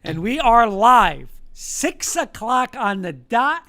And we are live, 6 o'clock on the dot.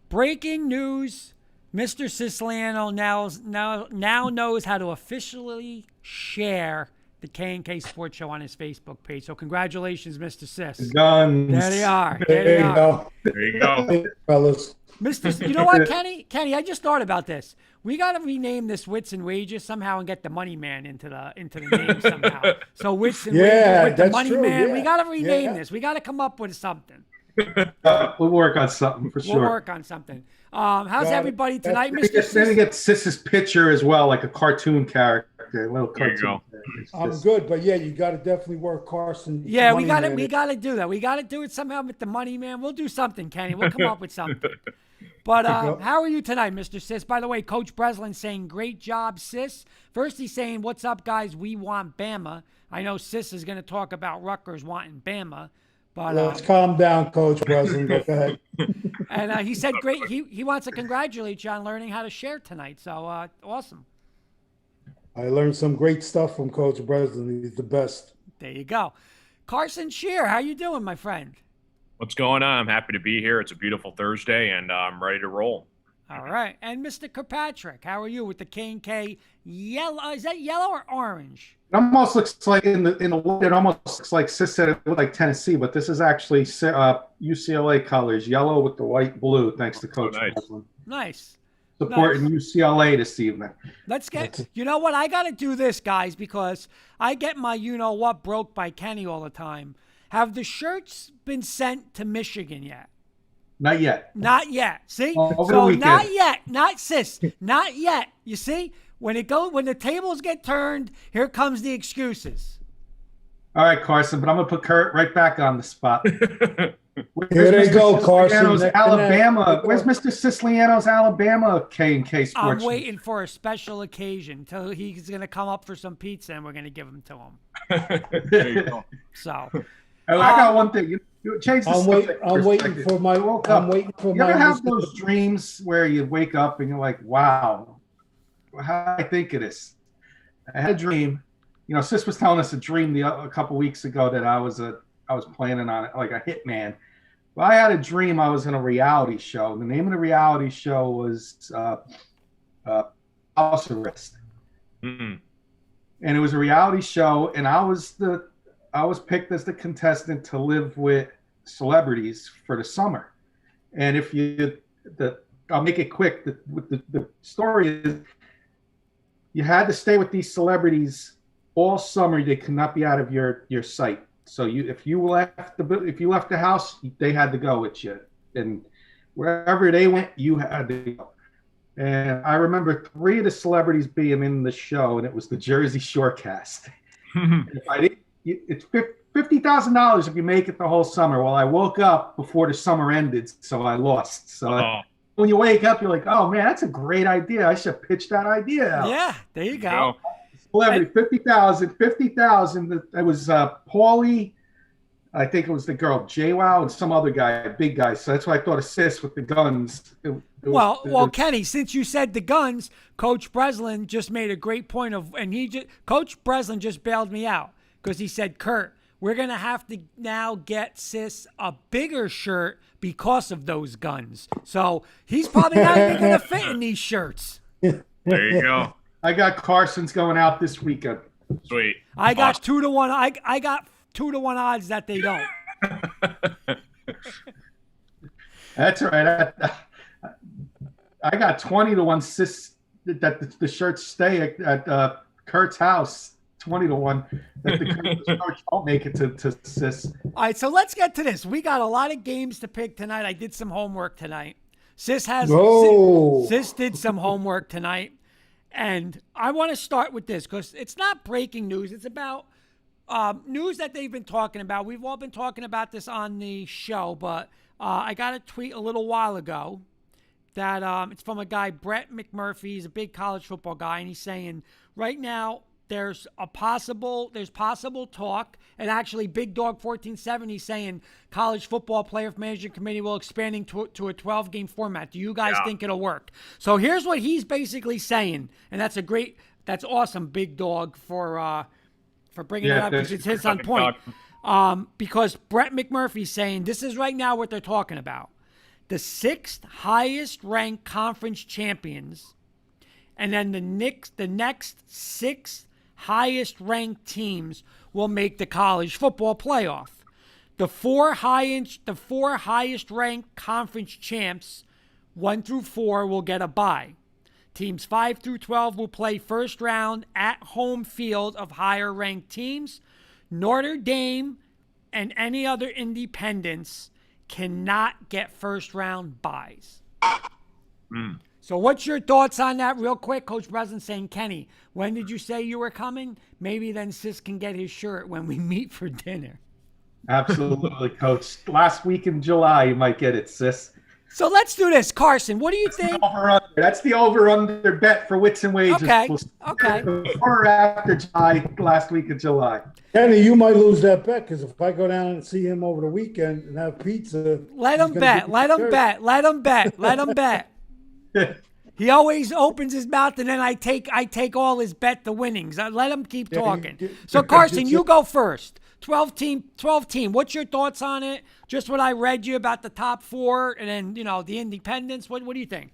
Breaking news, Mr. Siciliano now knows how to officially share the K&K Sports Show on his Facebook page. So congratulations, Mr. Sis. Guns. There they are. There you go. There you go. Fellas. Mr. You know what, Kenny? Kenny, I just thought about this. We got to rename this Wits and Wages somehow and get the Money Man into the name somehow. So Wits and Wages with the Money Man. Yeah. We got to rename this. We got to come up with something. We'll work on something for sure. We'll work on something. How's everybody tonight, Mr. Sis? Then we get Sis's picture as well, like a cartoon character, a little cartoon. I'm good, but yeah, you got to definitely work Carson. Yeah, we got to do that. We got to do it somehow with the Money Man. We'll do something, Kenny. We'll come up with something. But how are you tonight, Mr. Sis? By the way, Coach Breslin saying, great job, Sis. First, he's saying, what's up, guys? We want Bama. I know Sis is going to talk about Rutgers wanting Bama. But, let's calm down, Coach Breslin. Go ahead. And he said, great. He wants to congratulate you on learning how to share tonight. So, awesome. I learned some great stuff from Coach Breslin. He's the best. There you go. Carson Shear, how you doing, my friend? What's going on? I'm happy to be here. It's a beautiful Thursday, and I'm ready to roll. All right. And Mr. Kirkpatrick, how are you with the K&K yellow? Is that yellow or orange? It almost looks like in the it almost looks like Sis said it looked like Tennessee, but this is actually UCLA colors, yellow with the white blue. Thanks to Coach Breslin. Nice. Supporting UCLA this evening. Let's get. You know what? I got to do this, guys, because I get my what broke by Kenny all the time. Have the shirts been sent to Michigan yet? Not yet. Not yet. See? Over so the weekend. Not yet. Not Sis. Not yet. You see? When the tables get turned, here comes the excuses. All right, Carson, but I'm gonna put Kurt right back on the spot. Here they go, Carson. Alabama. Where's Mr. Siciliano's Alabama K&K Sports? I'm waiting for a special occasion till he's gonna come up for some pizza and we're gonna give them to him. There you go. So. I got one thing. You change the subject. I'm waiting for my. You ever have those dreams where you wake up and you're like, "Wow, how I think of this?" I had a dream. Sis was telling us a dream a couple weeks ago that I was planning on it, like a hitman. Well, I had a dream I was in a reality show. The name of the reality show was House Arrest, and it was a reality show, and I was picked as the contestant to live with celebrities for the summer. And I'll make it quick. The story is you had to stay with these celebrities all summer. They could not be out of your sight. So if you left the house, they had to go with you. And wherever they went, you had to go. And I remember 3 of the celebrities being in the show, and it was the Jersey Shore cast. If I didn't, it's $50,000 if you make it the whole summer. Well, I woke up before the summer ended, so I lost. So when you wake up, you're like, "Oh man, that's a great idea. I should pitch that idea out." Yeah, there you go. Celebrity, 50,000. It was Paulie. I think it was the girl JWoww and some other guy, a big guy. So that's why I thought of Sis with the guns. Well, Kenny, since you said the guns, Coach Breslin just made a great point Coach Breslin just bailed me out. Because he said, Kurt, we're going to have to now get Sis a bigger shirt because of those guns. So he's probably not even going to fit in these shirts. There you go. I got Carson's going out this weekend. Sweet. I got 2-1. I got 2-1 odds that they don't. That's right. I got 20-1 Sis that the shirts stay at Kurt's house. 20-1 that the coach won't make it to Sis. All right, so let's get to this. We got a lot of games to pick tonight. I did some homework tonight. Sis did some homework tonight, and I want to start with this because it's not breaking news. It's about news that they've been talking about. We've all been talking about this on the show, but I got a tweet a little while ago that it's from a guy, Brett McMurphy. He's a big college football guy, and he's saying right now, there's possible talk, and actually Big Dog 1470 saying college football playoff management committee will expanding to a 12-game format. Do you guys think it'll work? So here's what he's basically saying, and that's awesome, Big Dog, for bringing it up because it's his on point. Because Brett McMurphy's saying this is right now what they're talking about. The 6th highest ranked conference champions, and then the next 6 highest ranked teams will make the college football playoff. The four highest ranked conference champs, 1 through 4, will get a bye. Teams 5 through 12 will play first round at home field of higher ranked teams. Notre Dame and any other independents cannot get first round byes. So what's your thoughts on that real quick? Coach Breslin saying, Kenny, when did you say you were coming? Maybe then Sis can get his shirt when we meet for dinner. Absolutely, Coach. Last week in July, you might get it, Sis. So let's do this. Carson, what do you think? That's the over-under bet for Wits and Wages. Okay. Before or after July, last week of July. Kenny, you might lose that bet because if I go down and see him over the weekend and have pizza, let him bet. He always opens his mouth and then I take all his bet the winnings. Let him keep talking. So Carson, you go first. 12 team. What's your thoughts on it? Just what I read you about the top 4 and then, the independents. What do you think?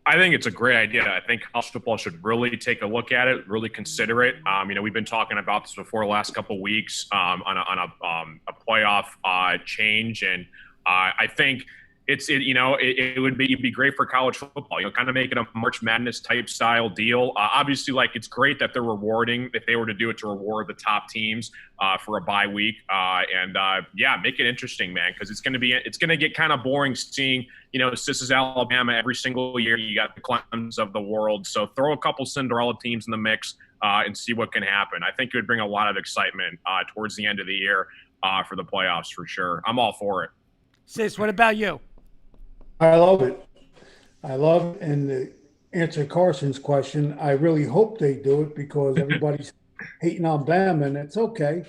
I think it's a great idea. I think college football should really take a look at it, really consider it. We've been talking about this before the last couple of weeks on a playoff change, and I think it would be great for college football. Kind of make it a March Madness type style deal. Obviously, it's great that they're rewarding if they were to do it to reward the top teams for a bye week. Make it interesting, man, because it's going to get kind of boring seeing this is Alabama every single year. You got the Clemsons of the world, so throw a couple Cinderella teams in the mix and see what can happen. I think it would bring a lot of excitement towards the end of the year for the playoffs for sure. I'm all for it. Sis, what about you? I love it. And to answer Carson's question, I really hope they do it because everybody's hating on Bam, and it's okay.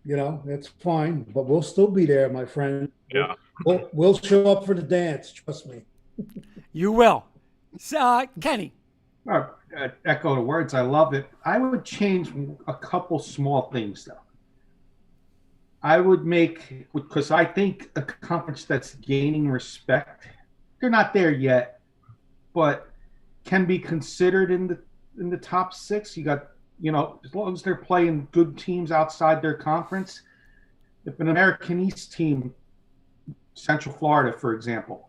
That's fine. But we'll still be there, my friend. Yeah. We'll show up for the dance. Trust me. You will. So, Kenny. Echo the words. I love it. I would change a couple small things, though. I would make, because I think a conference that's gaining respect, they're not there yet, but can be considered in the top 6. You got, as long as they're playing good teams outside their conference. If an American East team, Central Florida, for example,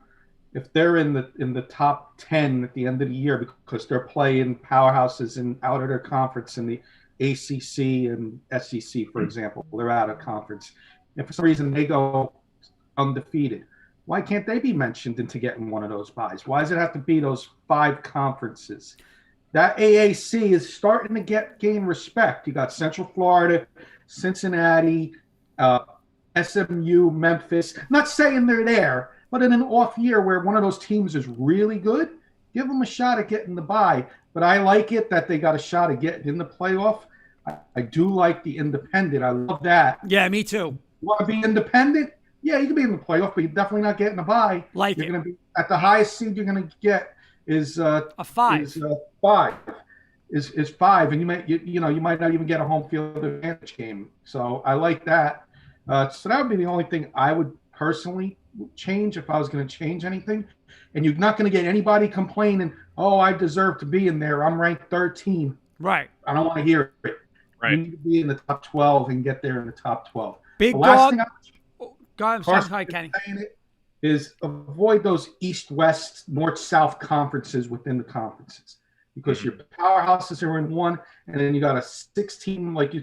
if they're in the top 10 at the end of the year because they're playing powerhouses out of their conference in the ACC and SEC, for example, they're out of conference. If for some reason they go undefeated, why can't they be mentioned into getting one of those byes? Why does it have to be those 5 conferences? That AAC is starting to gain respect. You got Central Florida, Cincinnati, SMU, Memphis. Not saying they're there, but in an off year where one of those teams is really good, give them a shot at getting the bye. But I like it that they got a shot at getting in the playoff. I do like the independent. I love that. Yeah, me too. You want to be independent? Yeah, you can be in the playoff, but you're definitely not getting a bye. You're going to be at the highest seed you're going to get is a 5. Is 5, and you might not even get a home field advantage game. So I like that. So that would be the only thing I would personally change if I was going to change anything. And you're not going to get anybody complaining, oh, I deserve to be in there. I'm ranked 13. Right. I don't want to hear it. Right. You need to be in the top 12 and get there in the top 12. Big the dog. Hi, Kenny. Is avoid those East-West, North-South conferences within the conferences because your powerhouses are in one, and then you got a 6-team like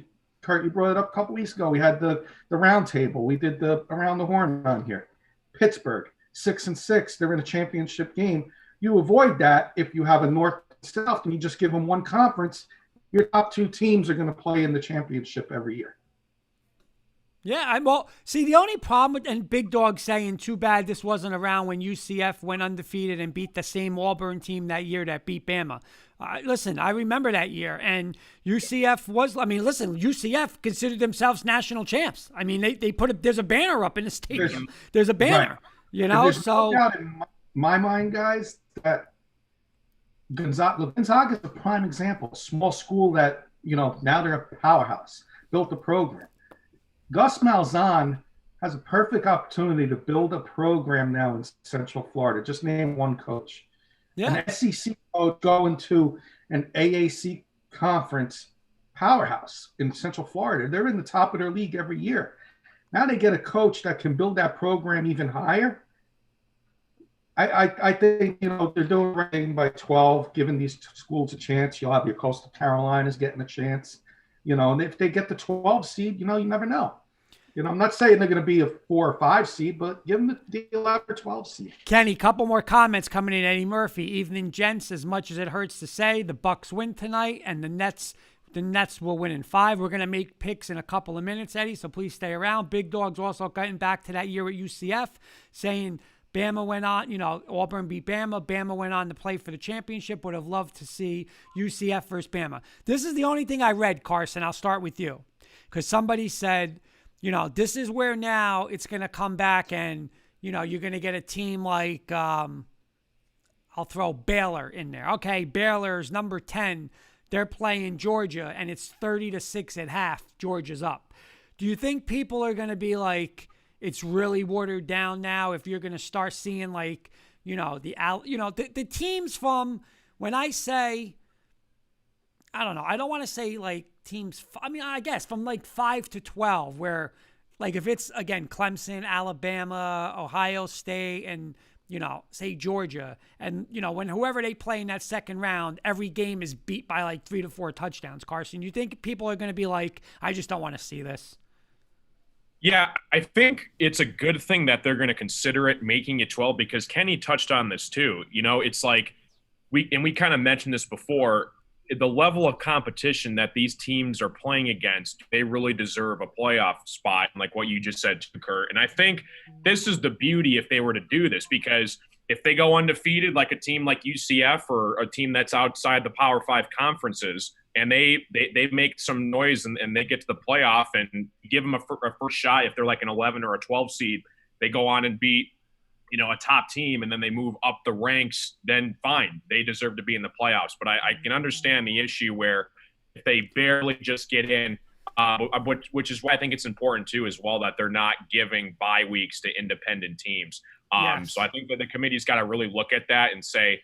Kurt, you brought it up a couple weeks ago. We had the round table. We did the around the horn on here. Pittsburgh, 6-6. They're in a championship game. You avoid that if you have a North and South and you just give them one conference. Your top 2 teams are going to play in the championship every year. Yeah, the only problem with, and Big Dog saying, too bad this wasn't around when UCF went undefeated and beat the same Auburn team that year that beat Bama. Listen, I remember that year, and UCF UCF considered themselves national champs. I mean, they put there's a banner up in the stadium. There's a banner, right. So. No doubt in my mind, guys, that Gonzaga is a prime example. Small school that, now they're a powerhouse, built a program. Gus Malzahn has a perfect opportunity to build a program now in Central Florida. Just name one coach. Yeah. An SEC coach going to an AAC conference powerhouse in Central Florida. They're in the top of their league every year. Now they get a coach that can build that program even higher. I think, they're doing right by 12, giving these schools a chance. You'll have your Coastal Carolinas getting a chance. And if they get the 12 seed, you never know. I'm not saying they're going to be a 4 or 5 seed, but give them the 11 or 12 seed. Kenny, couple more comments coming in. Eddie Murphy, evening, gents. As much as it hurts to say, the Bucks win tonight, and the Nets will win in 5. We're going to make picks in a couple of minutes, Eddie, so please stay around. Big Dog's also getting back to that year at UCF, saying Bama went on, Auburn beat Bama. Bama went on to play for the championship. Would have loved to see UCF versus Bama. This is the only thing I read, Carson. I'll start with you. Because somebody said, this is where now it's going to come back and, you're going to get a team like, I'll throw Baylor in there. Okay, Baylor's number 10. They're playing Georgia, and it's 30-6 at half. Georgia's up. Do you think people are going to be like, it's really watered down now if you're going to start seeing like, the teams from, when I say, I don't know, I don't want to say like teams, I guess from like 5 to 12 where like if it's, again, Clemson, Alabama, Ohio State, and, say Georgia, and, when whoever they play in that second round, every game is beat by like 3 to 4 touchdowns, Carson. You think people are going to be like, I just don't want to see this? Yeah, I think it's a good thing that they're going to consider it making it 12 because Kenny touched on this too. It's like we kind of mentioned this before, the level of competition that these teams are playing against, they really deserve a playoff spot, like what you just said, Kurt. And I think this is the beauty if they were to do this, because if they go undefeated like a team like UCF or a team that's outside the Power 5 conferences, and they make some noise and they get to the playoff and give them a first shot. If they're like an 11 or a 12 seed, they go on and beat, a top team, and then they move up the ranks, then fine. They deserve to be in the playoffs. But I can understand the issue where if they barely just get in, which is why I think it's important too as well that they're not giving bye weeks to independent teams. Yes. So I think that the committee's got to really look at that and say,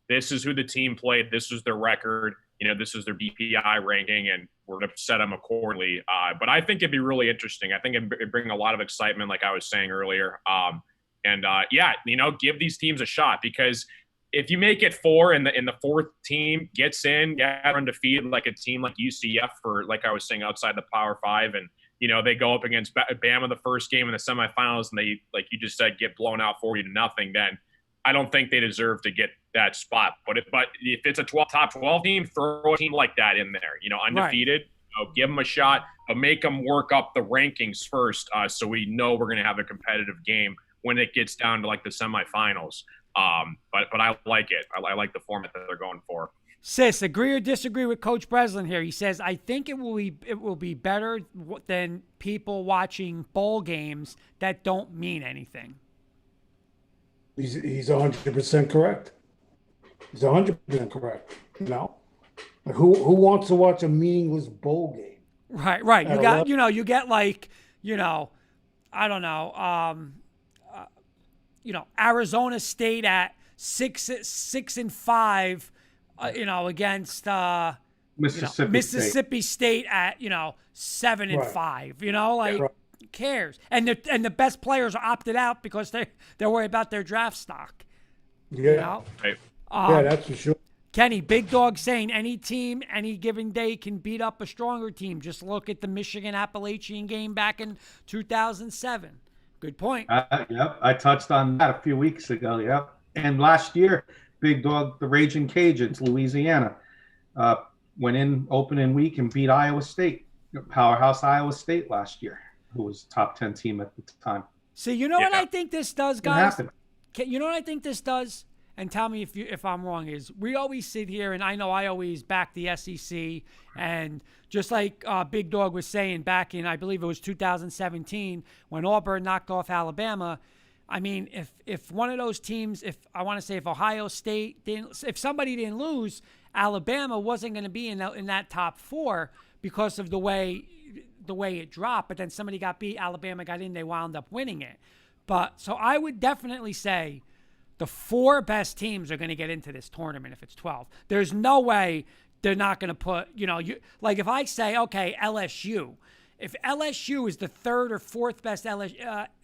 this is who the team played. This is their record. This is their BPI ranking, and we're going to set them accordingly. But I think it'd be really interesting. I think it'd bring a lot of excitement, like I was saying earlier. Give these teams a shot, because if you make it 4 and the fourth team gets in, they're undefeated like a team like UCF or like I was saying outside the Power 5, and they go up against Bama the first game in the semifinals, and they, like you just said, get blown out 40-0, then I don't think they deserve to get that spot. But if it's a top 12 team, throw a team like that in there, undefeated, right. Give them a shot, but make them work up the rankings first, so we know we're going to have a competitive game when it gets down to like the semifinals. But I like it. I like the format that they're going for. Sis, agree or disagree with Coach Breslin here? He says, I think it will be better than people watching bowl games that don't mean anything. He's 100% correct. He's 100% correct. Who wants to watch a meaningless bowl game? Right. You get like, I don't know. Arizona State at 6-5, against Mississippi State at 7-5. Who cares? And the best players are opted out because they're worried about their draft stock. Yeah, right. Yeah, that's for sure. Kenny, Big Dog saying any team, any given day can beat up a stronger team. Just look at the Michigan Appalachian game back in 2007. Good point. Yep, I touched on that a few weeks ago. Yep, and last year, Big Dog, the Raging Cajuns, Louisiana, went in opening week and beat Iowa State, powerhouse Iowa State last year, who was top 10 team at the time. See, what I think this does, guys? You know what I think this does? And tell me if I'm wrong, is we always sit here, and I know I always back the SEC, and just like Big Dog was saying back in, I believe it was 2017, when Auburn knocked off Alabama, I mean, if one of those teams, if Ohio State didn't, if somebody didn't lose, Alabama wasn't going to be in that top 4 because of the way the way it dropped, but then somebody got beat. Alabama got in. They wound up winning it. But so I would definitely say the 4 best teams are going to get into this tournament if it's 12. There's no way they're not going to put, like if I say, okay, LSU, if LSU is the 3rd or 4th best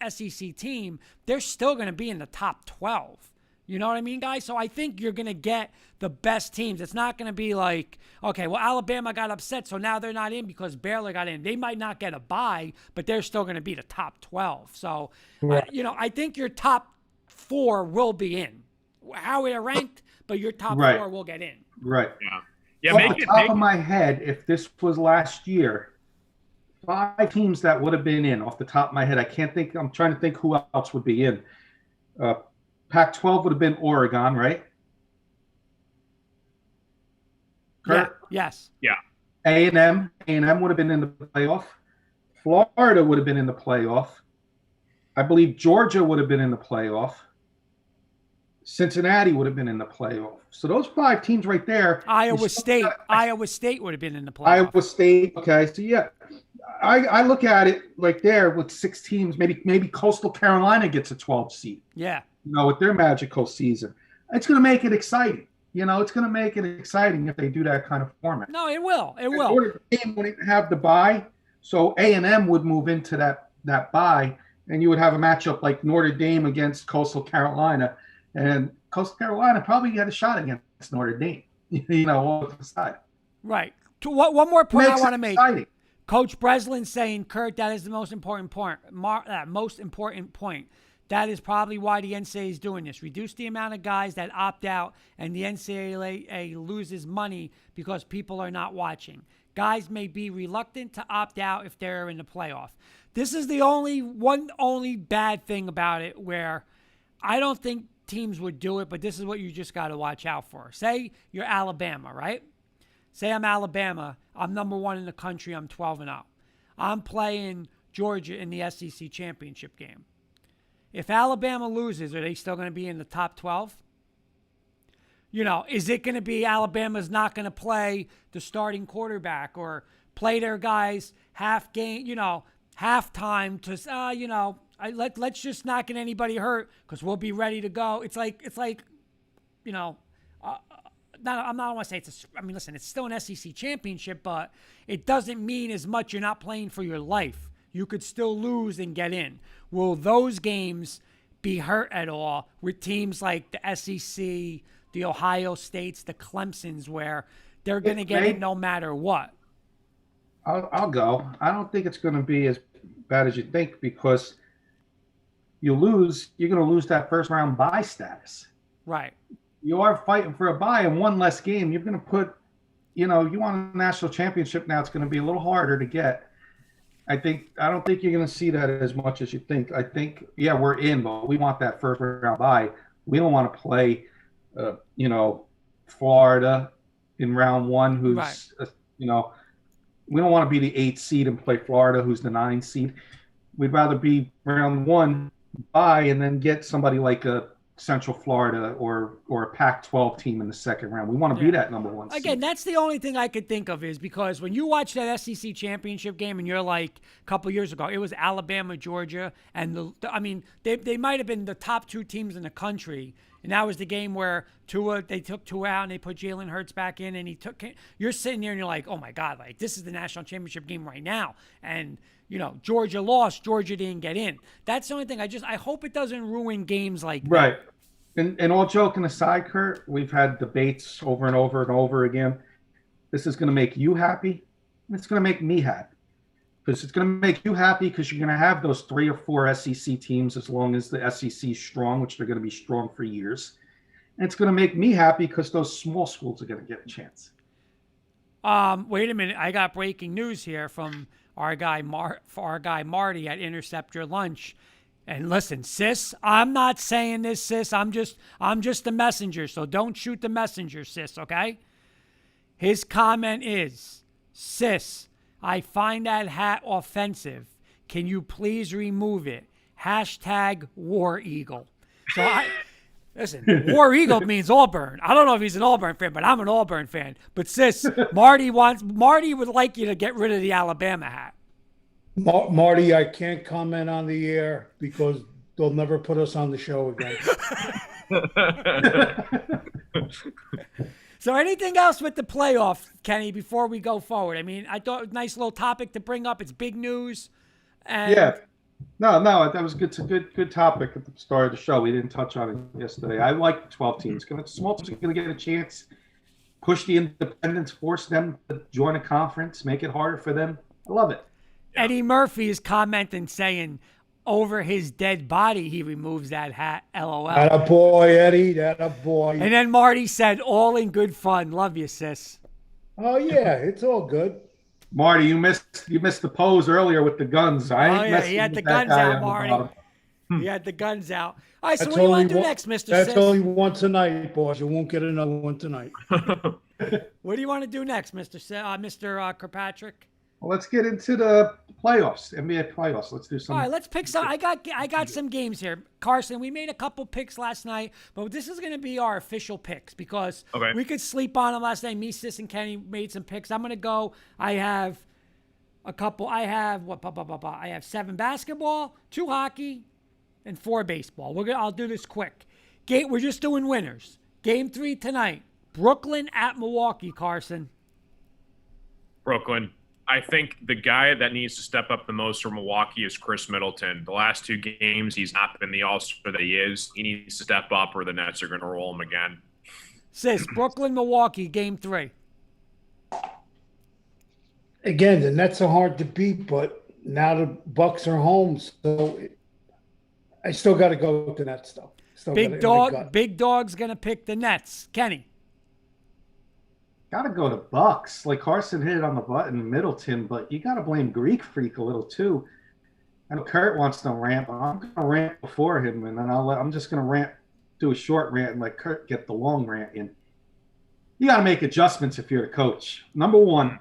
SEC team, they're still going to be in the top 12. You know what I mean, guys? So I think you're going to get the best teams. It's not going to be like, okay, well, Alabama got upset, so now they're not in because Baylor got in. They might not get a bye, but they're still going to be the top 12. So, Right. I think your top 4 will be in. How they're ranked, but your top Right. 4 will get in. Right. Yeah. Off the top of my head, if this was last year, 5 teams that would have been in off the top of my head. I can't think. I'm trying to think who else would be in. Pac-12 would have been Oregon, right? Yeah. Yes. Yeah. A&M would have been in the playoff. Florida would have been in the playoff. I believe Georgia would have been in the playoff. Cincinnati would have been in the playoff. So those 5 teams right there. Iowa State would have been in the playoff. Iowa State. Okay, so yeah, I look at it like there with 6 teams. Maybe Coastal Carolina gets a 12 seed. Yeah. With their magical season, it's going to make it exciting. It's going to make it exciting if they do that kind of format. No, it will. It will. Notre Dame wouldn't have the bye, so A&M would move into that bye, and you would have a matchup like Notre Dame against Coastal Carolina, and Coastal Carolina probably had a shot against Notre Dame. All to the side. Right. One more point I want to make. Exciting. Coach Breslin saying, Kurt, that is the most important point. That is probably why the NCAA is doing this. Reduce the amount of guys that opt out, and the NCAA loses money because people are not watching. Guys may be reluctant to opt out if they're in the playoff. This is the only bad thing about it where I don't think teams would do it, but this is what you just got to watch out for. Say you're Alabama, right? Say I'm Alabama. I'm number 1 in the country. I'm 12-0. I'm playing Georgia in the SEC championship game. If Alabama loses, are they still going to be in the top 12? Is it going to be Alabama's not going to play the starting quarterback or play their guys halftime to, let's just not get anybody hurt because we'll be ready to go. It's like I don't want to say listen, it's still an SEC championship, but it doesn't mean as much. You're not playing for your life. You could still lose and get in. Will those games be hurt at all with teams like the SEC, the Ohio States, the Clemsons, where they're going to get in no matter what? I'll go. I don't think it's going to be as bad as you think because you're going to lose that first round bye status. Right. You are fighting for a bye and one less game. You're going to put, you want a national championship now. It's going to be a little harder to get. I don't think you're going to see that as much as you think. I think, yeah, we're in, but we want that first round bye. We don't want to play, Florida in round 1, who's, right. We don't want to be the 8th seed and play Florida, who's the 9th seed. We'd rather be round 1 bye and then get somebody like a Central Florida or a Pac-12 team in the second round. We want to be that number 1 seed. Again, that's the only thing I could think of is because when you watch that SEC championship game and you're like a couple years ago, it was Alabama, Georgia, and they might have been the top 2 teams in the country, and that was the game where they took Tua out and they put Jalen Hurts back in, and you're sitting there and you're like, oh my God, like this is the national championship game right now, and Georgia lost. Georgia didn't get in. That's the only thing. I hope it doesn't ruin games like that. Right. And all joking aside, Kurt, we've had debates over and over and over again. This is going to make you happy. And it's going to make me happy. Because it's going to make you happy because you're going to have those 3 or 4 SEC teams as long as the SEC is strong, which they're going to be strong for years. And it's going to make me happy because those small schools are going to get a chance. Wait a minute. I got breaking news here from our guy Marty at Interceptor Lunch. And listen, sis, I'm not saying this, sis. I'm just the messenger, so don't shoot the messenger, sis, okay? His comment is, sis, I find that hat offensive. Can you please remove it? # War Eagle. So listen, War Eagle means Auburn. I don't know if he's an Auburn fan, but I'm an Auburn fan. But sis, Marty would like you to get rid of the Alabama hat. Marty, I can't comment on the air because they'll never put us on the show again. So anything else with the playoff, Kenny, before we go forward? I mean, I thought it was a nice little topic to bring up. It's big news. And Yeah. No, that was good. It's a good topic at the start of the show. We didn't touch on it yesterday. I like 12 teams. Small teams are going to get a chance, push the independents, force them to join a conference, make it harder for them. I love it. Eddie Murphy is commenting saying, over his dead body, he removes that hat. LOL. That a boy, Eddie. That a boy. And then Marty said, all in good fun. Love you, sis. Oh yeah, it's all good. Marty, you missed the pose earlier with the guns. He had the guns out, Marty. He had the guns out. All right, so what do you want to do next, Mr. That's Sis? only once a night, boys. You won't get another one tonight. What do you want to do next, Mr. Kirkpatrick? Well, let's get into the playoffs, NBA playoffs. Let's do some. All right, let's pick some. I got some games here, Carson. We made a couple picks last night, but this is going to be our official picks because we could sleep on them last night. Me, Sis, and Kenny made some picks. I'm going to go. I have a couple. I have I have 7 basketball, 2 hockey, and 4 baseball. I'll do this quick. We're just doing winners. Game 3 tonight. Brooklyn at Milwaukee. Carson. Brooklyn. I think the guy that needs to step up the most for Milwaukee is Chris Middleton. The last 2 games, he's not been the all-star that he is. He needs to step up or the Nets are going to roll him again. Sis, Brooklyn, Milwaukee, game 3. Again, the Nets are hard to beat, but now the Bucks are home, so I still got to go with the Nets, though. Big dog's going to pick the Nets. Kenny. Got to go to Bucks. Like Carson hit it on the button, Middleton, but you got to blame Greek Freak a little too. I know Kurt wants to rant, but I'm going to rant before him, and then I'm just going to do a short rant and let Kurt get the long rant in. You got to make adjustments if you're the coach. Number one,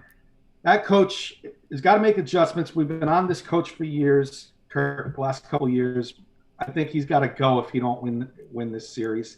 that coach has got to make adjustments. We've been on this coach for years, Kurt, the last couple of years. I think he's got to go if he don't win this series.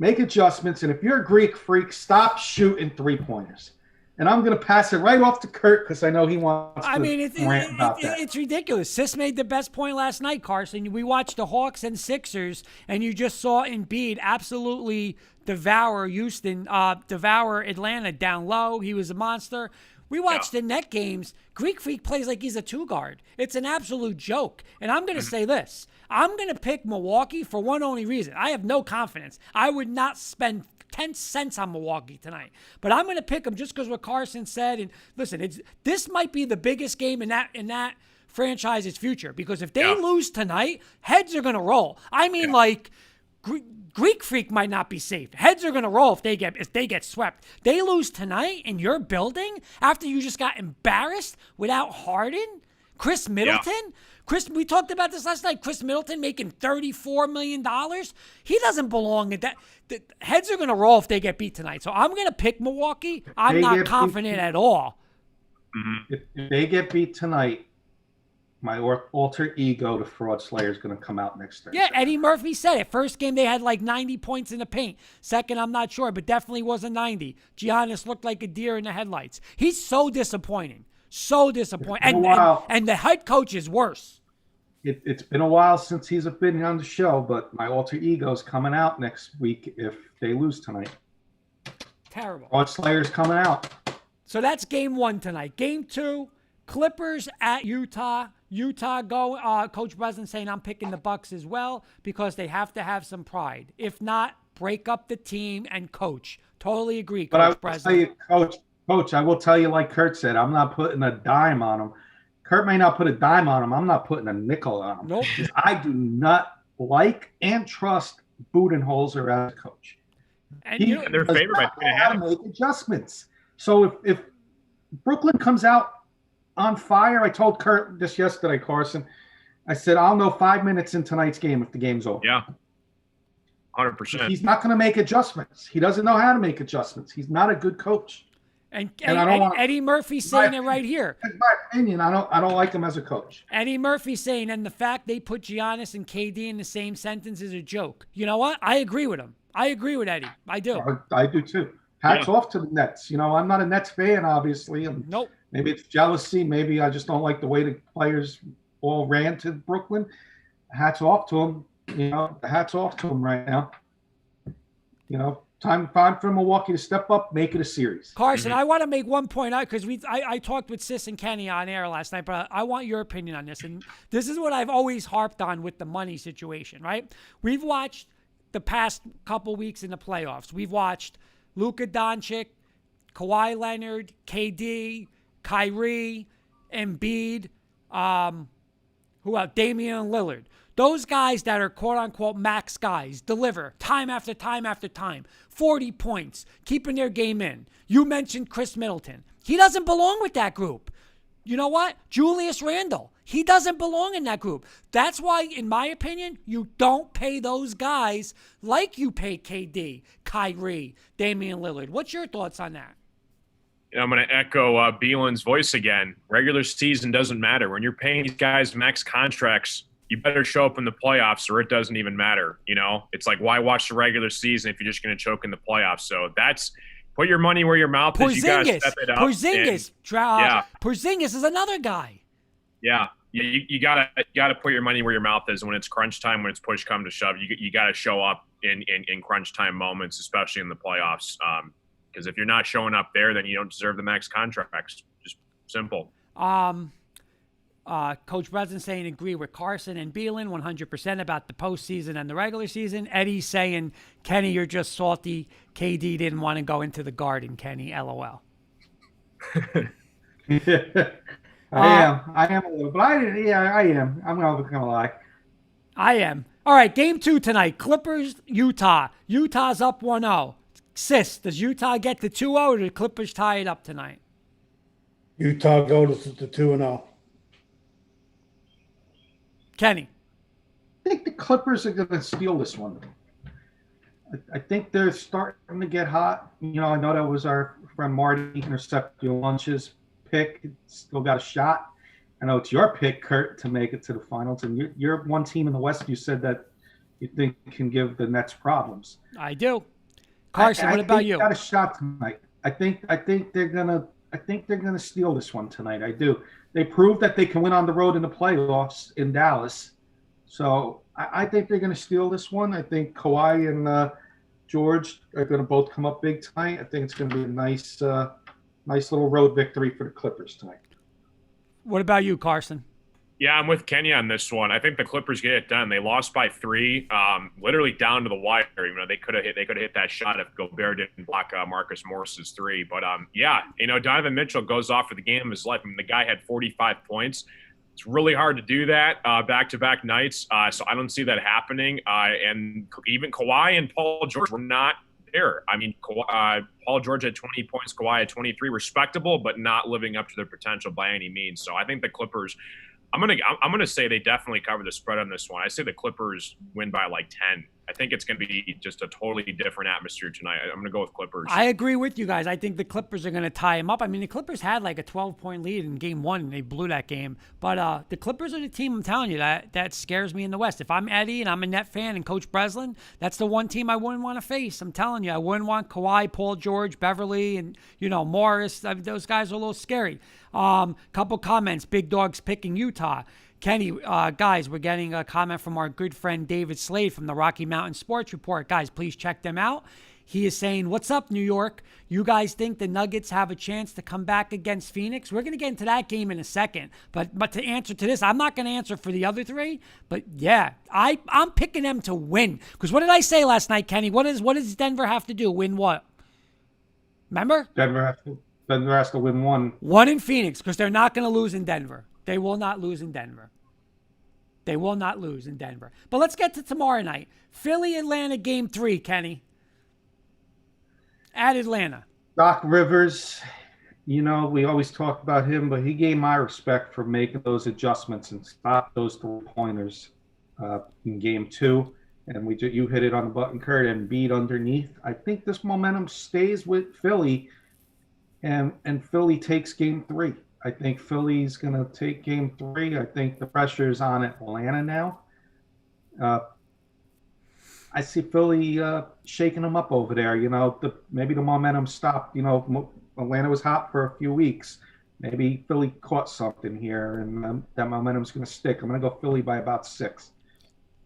Make adjustments, and if you're a Greek Freak, stop shooting 3-pointers. And I'm going to pass it right off to Kurt because I know he wants to rant about that. It's ridiculous. Sis made the best point last night, Carson. We watched the Hawks and Sixers, and you just saw Embiid absolutely devour Atlanta down low. He was a monster. We watched the net games. Greek Freak plays like he's a 2-guard. It's an absolute joke. And I'm going to say this. I'm going to pick Milwaukee for one only reason. I have no confidence. I would not spend 10 cents on Milwaukee tonight. But I'm going to pick them just because what Carson said. And listen, this might be the biggest game in that franchise's future. Because if they lose tonight, heads are going to roll. I mean, like, Greek Freak might not be safe. Heads are going to roll if they get swept. They lose tonight in your building after you just got embarrassed without Harden, Chris Middleton. We talked about this last night. Chris Middleton making $34 million. He doesn't belong at that. The heads are going to roll if they get beat tonight. So I'm going to pick Milwaukee. I'm not confident at all. If they get beat tonight, my alter ego, the Fraud Slayer, is going to come out next Thursday. Yeah, Eddie Murphy said it. First game, they had like 90 points in the paint. Second, I'm not sure, but definitely wasn't 90. Giannis looked like a deer in the headlights. He's so disappointing. So disappointing. And the head coach is worse. It's been a while since he's been on the show, but my alter ego's coming out next week if they lose tonight. Terrible. Fraud Slayer's coming out. So that's game 1 tonight. Game 2, Clippers at Utah. Utah go. Coach Breslin saying I'm picking the Bucks as well because they have to have some pride. If not, break up the team and coach. Totally agree, Coach Breslin. Coach, I will tell you, like Kurt said, I'm not putting a dime on him. Kurt may not put a dime on him. I'm not putting a nickel on him. Nope. I do not like and trust Budenholzer as a coach. And they're favored by 3.5. To make adjustments. So if Brooklyn comes out on fire, I told Kurt this yesterday, Carson. I said, I'll know 5 minutes in tonight's game if the game's over. Yeah. 100%. He's not going to make adjustments. He doesn't know how to make adjustments. He's not a good coach. And Eddie Murphy's saying it right here. In my opinion, I don't like him as a coach. Eddie Murphy's saying, and the fact they put Giannis and KD in the same sentence is a joke. You know what? I agree with him. I agree with Eddie. I do. I do too. hats off to the Nets. I'm not a Nets fan, obviously. Nope. Maybe it's jealousy. Maybe I just don't like the way the players all ran to Brooklyn. Hats off to them. Hats off to them right now. Time for Milwaukee to step up, make it a series. Carson, I want to make one point out because I talked with Sis and Kenny on air last night, but I want your opinion on this. And this is what I've always harped on with the money situation, right? We've watched the past couple weeks in the playoffs. We've watched Luka Doncic, Kawhi Leonard, KD, Kyrie, Embiid, who else? Damian Lillard. Those guys that are quote-unquote max guys deliver time after time after time. 40 points, keeping their game in. You mentioned Chris Middleton. He doesn't belong with that group. You know what? Julius Randle. He doesn't belong in that group. That's why, in my opinion, you don't pay those guys like you pay KD, Kyrie, Damian Lillard. What's your thoughts on that? I'm going to echo Bielen's voice again. Regular season doesn't matter. When you're paying these guys max contracts, you better show up in the playoffs or it doesn't even matter. It's like, why watch the regular season if you're just going to choke in the playoffs? So that's put your money where your mouth is. You got to step it up. Porzingis is another guy. Yeah. You gotta put your money where your mouth is when it's crunch time, when it's push come to shove. You got to show up in crunch time moments, especially in the playoffs. Because if you're not showing up there, then you don't deserve the max contracts. Just simple. Coach Breslin saying agree with Carson and Bielen 100% about the postseason and the regular season. Eddie's saying, Kenny, you're just salty. KD didn't want to go into the Garden, Kenny. LOL. I am a little, but I am. I'm not gonna lie. I am. All right, game 2 tonight. Clippers, Utah. Utah's up 1-0. Sis, does Utah get to 2-0 or do the Clippers tie it up tonight? Utah goes to 2-0. Kenny. I think the Clippers are going to steal this one. I think they're starting to get hot. I know that was our friend Marty intercept your lunches pick. Still got a shot. I know it's your pick, Kurt, to make it to the finals. And you're one team in the West you said that you think can give the Nets problems. I do. Carson, what about you? Got a shot tonight. I think they're gonna steal this one tonight. I do. They proved that they can win on the road in the playoffs in Dallas. So I think they're going to steal this one. I think Kawhi and George are going to both come up big tonight. I think it's going to be a nice little road victory for the Clippers tonight. What about you, Carson? Yeah, I'm with Kenya on this one. I think the Clippers get it done. They lost by 3, literally down to the wire. They could have hit that shot if Gobert didn't block Marcus Morris's 3. But Donovan Mitchell goes off for the game of his life. The guy had 45 points. It's really hard to do that back-to-back nights. So I don't see that happening. And even Kawhi and Paul George were not there. Paul George had 20 points, Kawhi had 23, respectable, but not living up to their potential by any means. So I think the Clippers. I'm gonna say they definitely cover the spread on this one. I say the Clippers win by like 10. I think it's gonna be just a totally different atmosphere tonight. I'm gonna go with Clippers. I agree with you guys. I think the Clippers are gonna tie them up. The Clippers had like a 12-point lead in game 1 and they blew that game. But the Clippers are the team, I'm telling you, that scares me in the West. If I'm Eddie and I'm a Net fan and Coach Breslin, that's the one team I wouldn't want to face. I'm telling you, I wouldn't want Kawhi, Paul George, Beverly, and Morris. Those guys are a little scary. Couple comments. Big Dogs picking Utah. Kenny, guys, we're getting a comment from our good friend David Slade from the Rocky Mountain Sports Report. Guys, please check them out. He is saying, what's up, New York? You guys think the Nuggets have a chance to come back against Phoenix? We're going to get into that game in a second. But to answer to this, I'm not going to answer for the other 3. But, yeah, I'm picking them to win. Because what did I say last night, Kenny? What does Denver have to do? Win what? Remember? Denver has to win 1. 1 in Phoenix, because they're not going to lose in Denver. They will not lose in Denver. They will not lose in Denver. But let's get to tomorrow night. Philly, Atlanta, game 3, Kenny. At Atlanta. Doc Rivers, we always talk about him, but he gained my respect for making those adjustments and stop those 3-pointers in game 2. And you hit it on the button, Kurt, and beat underneath. I think this momentum stays with Philly, and Philly takes game 3. I think Philly's going to take game 3. I think the pressure is on Atlanta now. I see Philly shaking them up over there. Maybe the momentum stopped. Atlanta was hot for a few weeks. Maybe Philly caught something here, and that momentum's going to stick. I'm going to go Philly by about 6.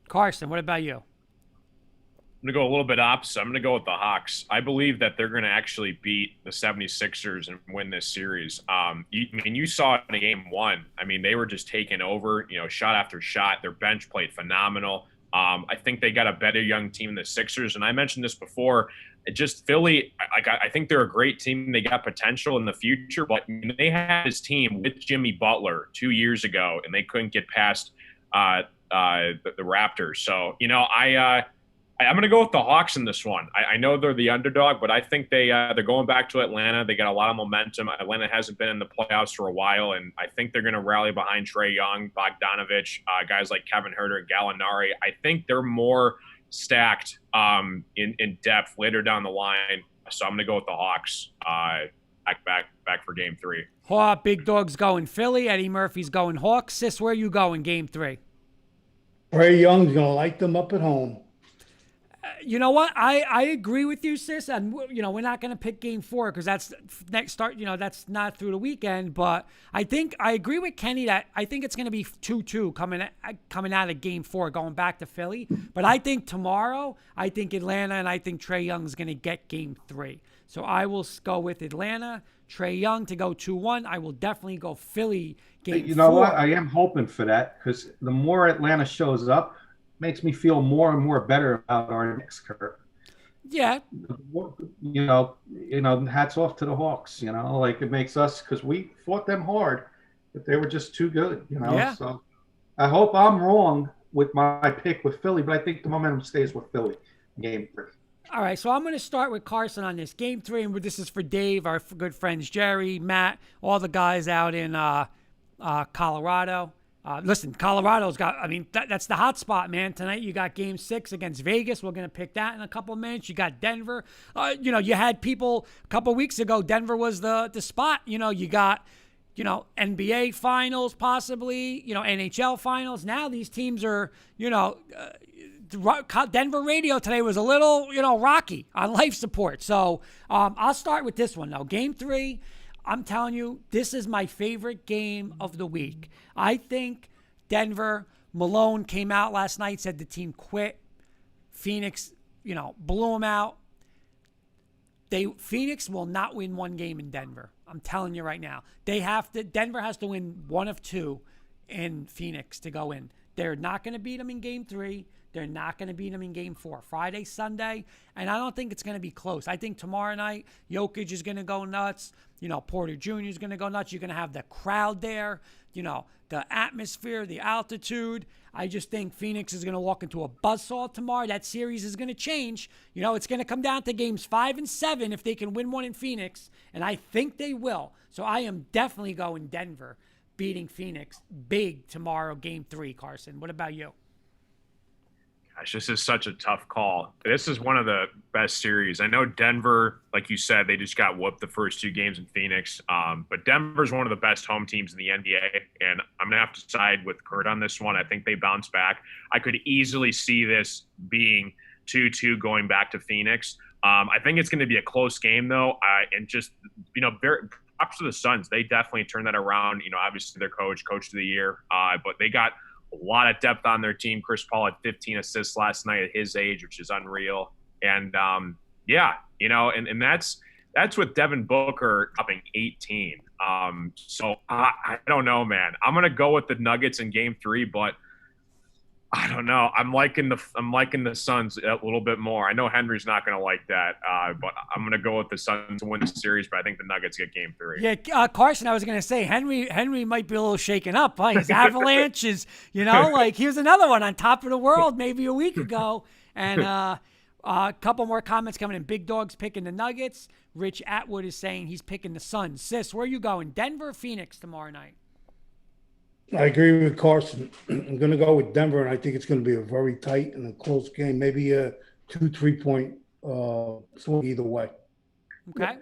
Carson, what about you? I'm going to go a little bit opposite. I'm going to go with the Hawks. I believe that they're going to actually beat the 76ers and win this series. You saw it in game 1. I mean, they were just taking over, shot after shot. Their bench played phenomenal. I think they got a better young team than the Sixers. And I mentioned this before. Just Philly, I think they're a great team. They got potential in the future. But they had this team with Jimmy Butler 2 years ago, and they couldn't get past the Raptors. So, I'm going to go with the Hawks in this one. I know they're the underdog, but I think they're going back to Atlanta. They got a lot of momentum. Atlanta hasn't been in the playoffs for a while, and I think they're going to rally behind Trae Young, Bogdanovich, guys like Kevin Huerter, Gallinari. I think they're more stacked in depth later down the line. So I'm going to go with the Hawks back for Game 3. Big Dog's going Philly. Eddie Murphy's going Hawks. Sis, where are you going Game 3? Trae Young's going to light them up at home. You know what? I agree with you, sis. And, we're not going to pick Game 4 because that's next start. That's not through the weekend. But I agree with Kenny that I think it's going to be 2-2 coming out of Game 4, going back to Philly. But I think tomorrow, I think Atlanta and I think Trae Young's going to get Game 3. So I will go with Atlanta, Trae Young to go 2-1. I will definitely go Philly Game 4. You know what? I am hoping for that because the more Atlanta shows up, makes me feel more and more better about our next curve. Yeah. Hats off to the Hawks, it makes us, because we fought them hard, but they were just too good, Yeah. So I hope I'm wrong with my pick with Philly, but I think the momentum stays with Philly Game 3. All right, so I'm going to start with Carson on this. Game 3, and this is for Dave, our good friends Jerry, Matt, all the guys out in Colorado. Listen, Colorado's got, that's the hot spot, man. Tonight you got Game 6 against Vegas. We're going to pick that in a couple of minutes. You got Denver. You had people a couple of weeks ago, Denver was the spot. You got, NBA finals possibly, NHL finals. Now these teams are, Denver radio today was a little, rocky on life support. So I'll start with this one, though. Game 3. I'm telling you, this is my favorite game of the week. I think Denver, Malone came out last night, said the team quit. Phoenix, blew them out. Phoenix will not win one game in Denver. I'm telling you right now. Denver has to win one of 2 in Phoenix to go in. They're not going to beat them in Game 3. They're not going to beat them in Game 4. Friday, Sunday, and I don't think it's going to be close. I think tomorrow night, Jokic is going to go nuts. Porter Jr. is going to go nuts. You're going to have the crowd there, the atmosphere, the altitude. I just think Phoenix is going to walk into a buzzsaw tomorrow. That series is going to change. It's going to come down to Games 5 and 7 if they can win one in Phoenix, and I think they will. So I am definitely going Denver, beating Phoenix big tomorrow, Game 3, Carson. What about you? Gosh, this is such a tough call. This is one of the best series. I know Denver, like you said, they just got whooped the first 2 games in Phoenix. But Denver's one of the best home teams in the NBA, and I'm going to have to side with Kurt on this one. I think they bounce back. I could easily see this being 2-2 going back to Phoenix. I think it's going to be a close game, though. And just, very props to the Suns. They definitely turned that around. Obviously their coach of the year. But they got a lot of depth on their team. Chris Paul had 15 assists last night at his age, which is unreal. And and that's with Devin Booker upping 18. So I don't know, man. I'm gonna go with the Nuggets in Game 3, but I don't know. I'm liking the Suns a little bit more. I know Henry's not gonna like that, but I'm gonna go with the Suns to win the series. But I think the Nuggets get Game 3. Yeah, Carson, I was gonna say Henry might be a little shaken up. Huh? His Avalanche is, here's another one on top of the world maybe a week ago. And a couple more comments coming in. Big Dog's picking the Nuggets. Rich Atwood is saying he's picking the Suns. Sis, where are you going? Denver or Phoenix tomorrow night? I agree with Carson. I'm going to go with Denver, and I think it's going to be a very tight and a close game. Maybe a 2-3 point swing either way. Okay.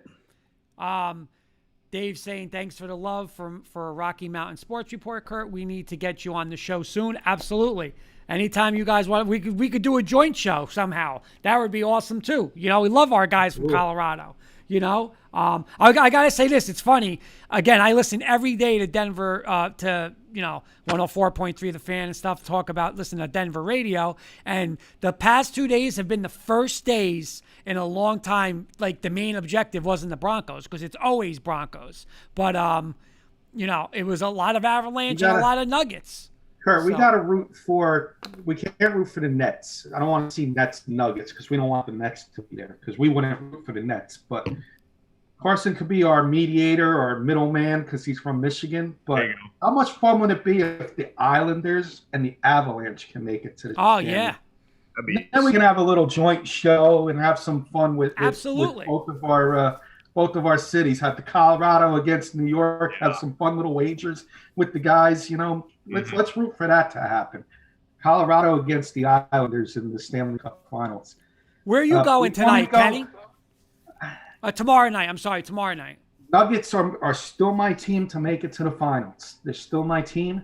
Dave saying thanks for the love for Rocky Mountain Sports Report, Kurt. We need to get you on the show soon. Absolutely. Anytime you guys want, we could do a joint show somehow. That would be awesome too. We love our guys from Colorado. I gotta say this. It's funny. Again, I listen every day to Denver, to 104.3 The Fan and stuff. Listen to Denver radio, and the past 2 days have been the first days in a long time. Like the main objective wasn't the Broncos, because it's always Broncos. But it was a lot of Avalanche and a lot of Nuggets. Kurt, we got to we can't root for the Nets. I don't want to see Nets Nuggets, because we don't want the Nets to be there, because we wouldn't root for the Nets. But Carson could be our mediator or middleman, because he's from Michigan. But how much fun would it be if the Islanders and the Avalanche can make it to the championship? Yeah. Then we can have a little joint show and have some fun with Absolutely. With both of our cities. Have the Colorado against New York. Have some fun little wagers with the guys. Let's root for that to happen. Colorado against the Islanders in the Stanley Cup Finals. Where are you going tonight, Kenny? Tomorrow night. I'm sorry, tomorrow night. Nuggets are still my team to make it to the finals. They're still my team.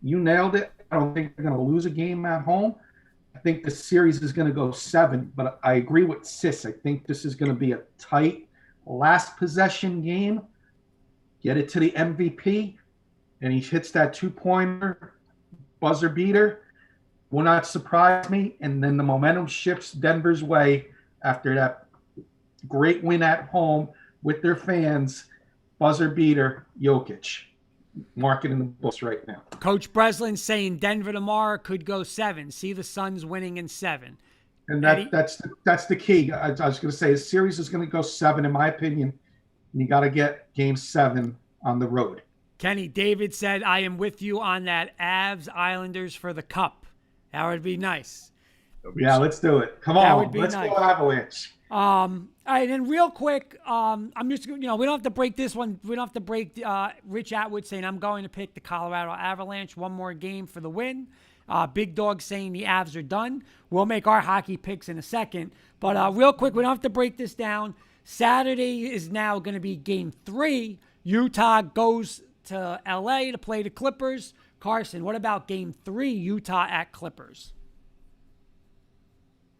You nailed it. I don't think they're going to lose a game at home. I think the series is going to go 7, but I agree with Sis. I think this is going to be a tight last possession game. Get it to the MVP, and he hits that 2-pointer buzzer beater. Will not surprise me. And then the momentum shifts Denver's way after that great win at home with their fans. Buzzer beater, Jokic. Mark it in the books right now. Coach Breslin saying Denver tomorrow could go 7. See the Suns winning in 7. And that's the key. I was going to say the series is going to go 7, in my opinion. And you got to get game 7 on the road. Kenny, David said, I am with you on that Avs Islanders for the Cup. That would be nice. Yeah, let's do it. Come on, let's go Avalanche. All right, and real quick, I'm just, we don't have to break this one. We don't have to break Rich Atwood saying I'm going to pick the Colorado Avalanche. One more game for the win. Big Dog saying the Avs are done. We'll make our hockey picks in a second. But real quick, we don't have to break this down. Saturday is now going to be game 3. Utah goes to L.A. to play the Clippers. Carson, what about game 3, Utah at Clippers?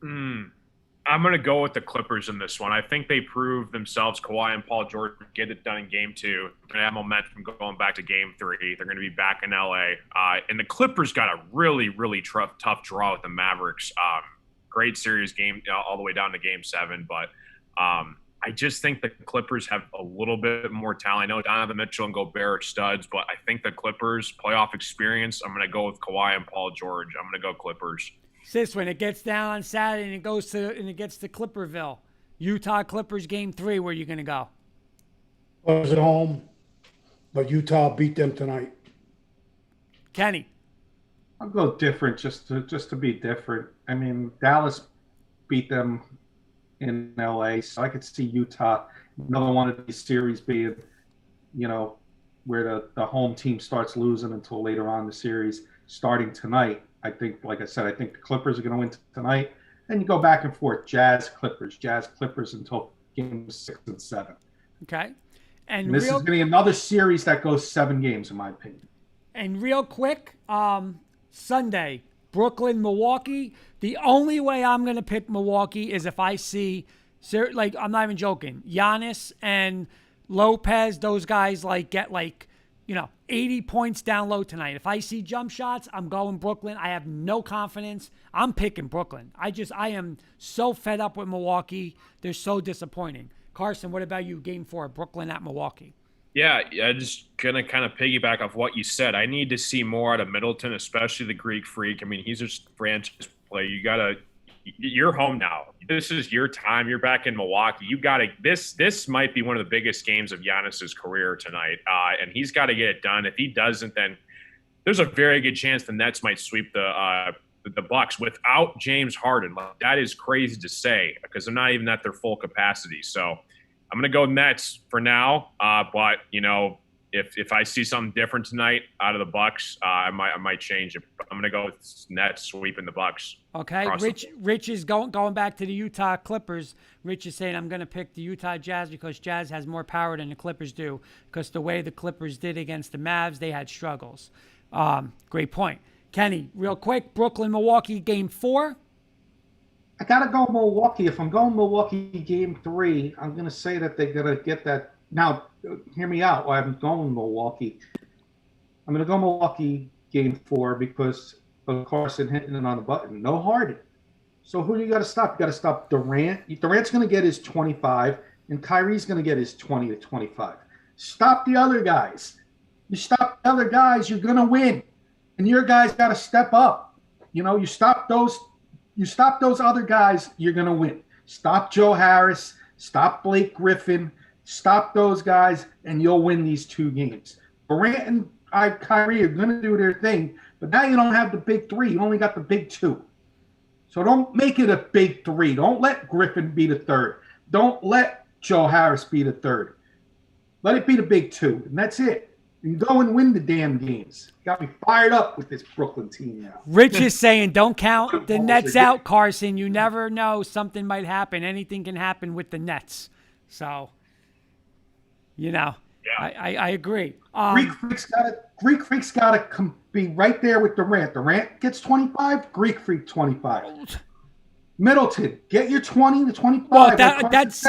I'm going to go with the Clippers in this one. I think they proved themselves. Kawhi and Paul George get it done in game 2. They're going to have momentum going back to game 3. They're going to be back in LA. And the Clippers got a really, really tough draw with the Mavericks. Great series game all the way down to game 7. But I just think the Clippers have a little bit more talent. I know Donovan Mitchell and Gobert are studs, but I think the Clippers playoff experience, I'm going to go with Kawhi and Paul George. I'm going to go Clippers. Sis, when it gets down on Saturday and it gets to Clipperville, Utah Clippers game 3, where are you going to go? I was at home, but Utah beat them tonight. Kenny. I'll go different just to be different. I mean, Dallas beat them in LA, so I could see Utah, another one of these series being, where the home team starts losing until later on in the series, starting tonight. I think, like I said, I think the Clippers are going to win tonight. And you go back and forth, Jazz, Clippers until games 6 and 7. Okay. And this is going to be another series that goes 7 games, in my opinion. And real quick, Sunday, Brooklyn, Milwaukee. The only way I'm going to pick Milwaukee is if I see, I'm not even joking, Giannis and Lopez, those guys get 80 points down low tonight. If I see jump shots, I'm going Brooklyn. I have no confidence. I'm picking Brooklyn. I am so fed up with Milwaukee. They're so disappointing. Carson, what about you? Game 4, Brooklyn at Milwaukee. Yeah, I'm just going to kind of piggyback off what you said. I need to see more out of Middleton, especially the Greek Freak. I mean, he's a franchise player. You're home now. This is your time. You're back in Milwaukee. This might be one of the biggest games of Giannis's career tonight. And he's got to get it done. If he doesn't, then there's a very good chance the Nets might sweep the Bucks without James Harden. That is crazy to say because they're not even at their full capacity. So I'm going to go Nets for now. But, if I see something different tonight out of the Bucks, I might change it. I'm going to go with Nets sweeping the Bucks. Okay, Rich is going back to the Utah Clippers. Rich is saying I'm going to pick the Utah Jazz because Jazz has more power than the Clippers do. Because the way the Clippers did against the Mavs, they had struggles. Great point, Kenny. Real quick, Brooklyn, Milwaukee, Game 4. I gotta go Milwaukee. If I'm going Milwaukee Game 3, I'm gonna say that they're gonna get that. Now, hear me out. Why I'm going Milwaukee. I'm gonna go Milwaukee Game 4 because of Carson hitting it on the button. No Harden. So who do you got to stop? You got to stop Durant. Durant's going to get his 25, and Kyrie's going to get his 20 to 25. Stop the other guys. You stop the other guys, you're going to win. And your guys got to step up. You stop those other guys, you're going to win. Stop Joe Harris. Stop Blake Griffin. Stop those guys, and you'll win these 2 games. Durant and Kyrie are going to do their thing, but now you don't have the big 3. You only got the big 2. So don't make it a big 3. Don't let Griffin be the 3rd. Don't let Joe Harris be the 3rd. Let it be the big 2, and that's it. You go and win the damn games. Got me fired up with this Brooklyn team now. Rich is saying, don't count the Nets out, Carson. You never know. Something might happen. Anything can happen with the Nets. So, Yeah. I agree. Greek Freak's got to be right there with Durant. Durant gets 25. Greek Freak 25. Middleton, get your 20 to 25. Well, that's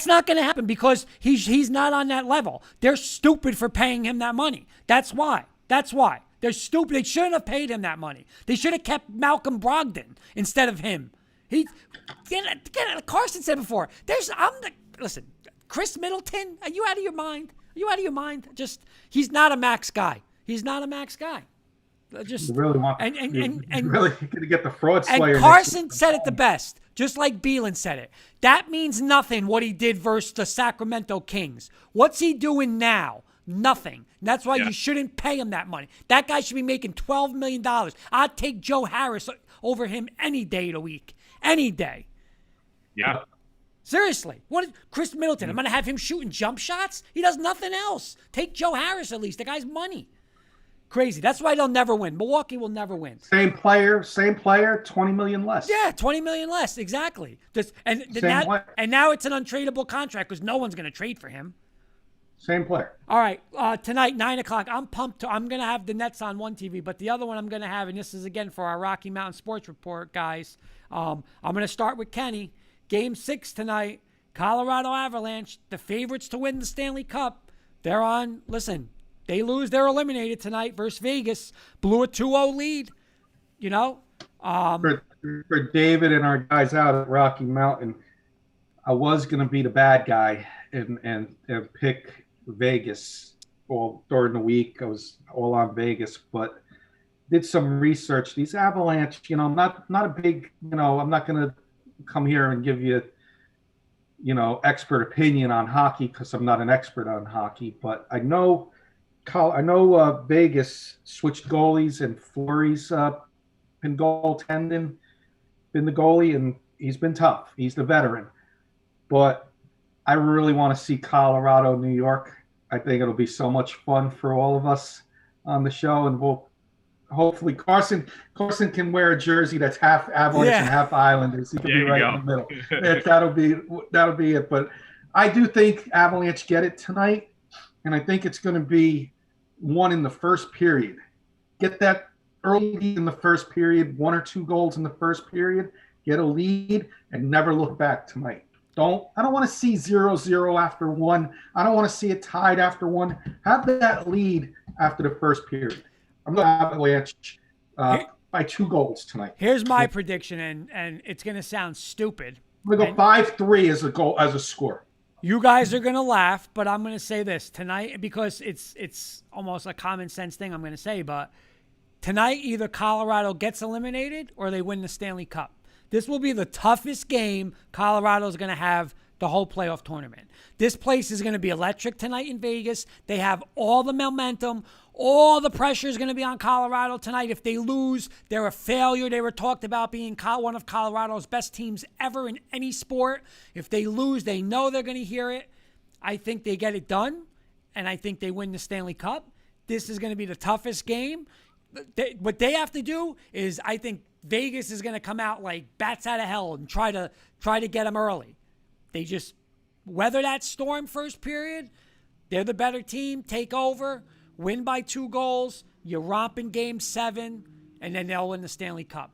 not going to happen because he's not on that level. They're stupid for paying him that money. That's why. They're stupid. They shouldn't have paid him that money. They should have kept Malcolm Brogdon instead of him. Carson said before. Listen. Chris Middleton, are you out of your mind? He's not a max guy. You really want, you're really going to get the fraud slayer. And Carson said it the best, just like Beelan said it. That means nothing what he did versus the Sacramento Kings. What's he doing now? Nothing. That's why you shouldn't pay him that money. That guy should be making $12 million. I'd take Joe Harris over him any day of the week. Any day. Yeah. Seriously, what is Chris Middleton? I'm going to have him shooting jump shots? He does nothing else. Take Joe Harris at least. The guy's money. Crazy. That's why they'll never win. Milwaukee will never win. Same player, 20 million less. Yeah, 20 million less. Exactly. And now it's an untradeable contract because no one's going to trade for him. Same player. All right. Tonight, 9 o'clock. I'm pumped. I'm going to have the Nets on one TV, but the other one I'm going to have, and this is again for our Rocky Mountain Sports Report, guys. I'm going to start with Kenny. Game 6 tonight, Colorado Avalanche, the favorites to win the Stanley Cup. They're on. Listen, they lose, they're eliminated tonight versus Vegas. Blew a 2-0 lead. For David and our guys out at Rocky Mountain, I was going to be the bad guy and pick Vegas all during the week. I was all on Vegas, but did some research. These Avalanche, I'm not a big, I'm not going to come here and give you, expert opinion on hockey because I'm not an expert on hockey. But I know Vegas switched goalies and Fleury's been goaltending, been the goalie, and he's been tough. He's the veteran. But I really want to see Colorado, New York. I think it'll be so much fun for all of us on the show, and we'll hopefully Carson can wear a jersey that's half Avalanche and half Islanders. He can be right in the middle. That'll be it. But I do think Avalanche get it tonight, and I think it's going to be one in the first period. Get that early lead in the first period, 1 or 2 goals in the first period, get a lead, and never look back tonight. I don't want to see 0-0 after 1. I don't want to see it tied after 1. Have that lead after the first period. I'm going to have Avalanche by 2 goals tonight. Here's my prediction, and it's going to sound stupid. I'm going to go 5-3 as a score. You guys are going to laugh, but I'm going to say this tonight because it's almost a common sense thing I'm going to say, but tonight either Colorado gets eliminated or they win the Stanley Cup. This will be the toughest game Colorado's going to have the whole playoff tournament. This place is going to be electric tonight in Vegas. They have all the momentum. All the pressure is going to be on Colorado tonight. If they lose, they're a failure. They were talked about being one of Colorado's best teams ever in any sport. If they lose, they know they're going to hear it. I think they get it done. and I think they win the Stanley Cup. This is going to be the toughest game. What they have to do is, I think Vegas is going to come out like bats out of hell and try to get them early. They just weather that storm first period. They're the better team. Take over, win by 2 goals. You romp in Game 7, and then they'll win the Stanley Cup.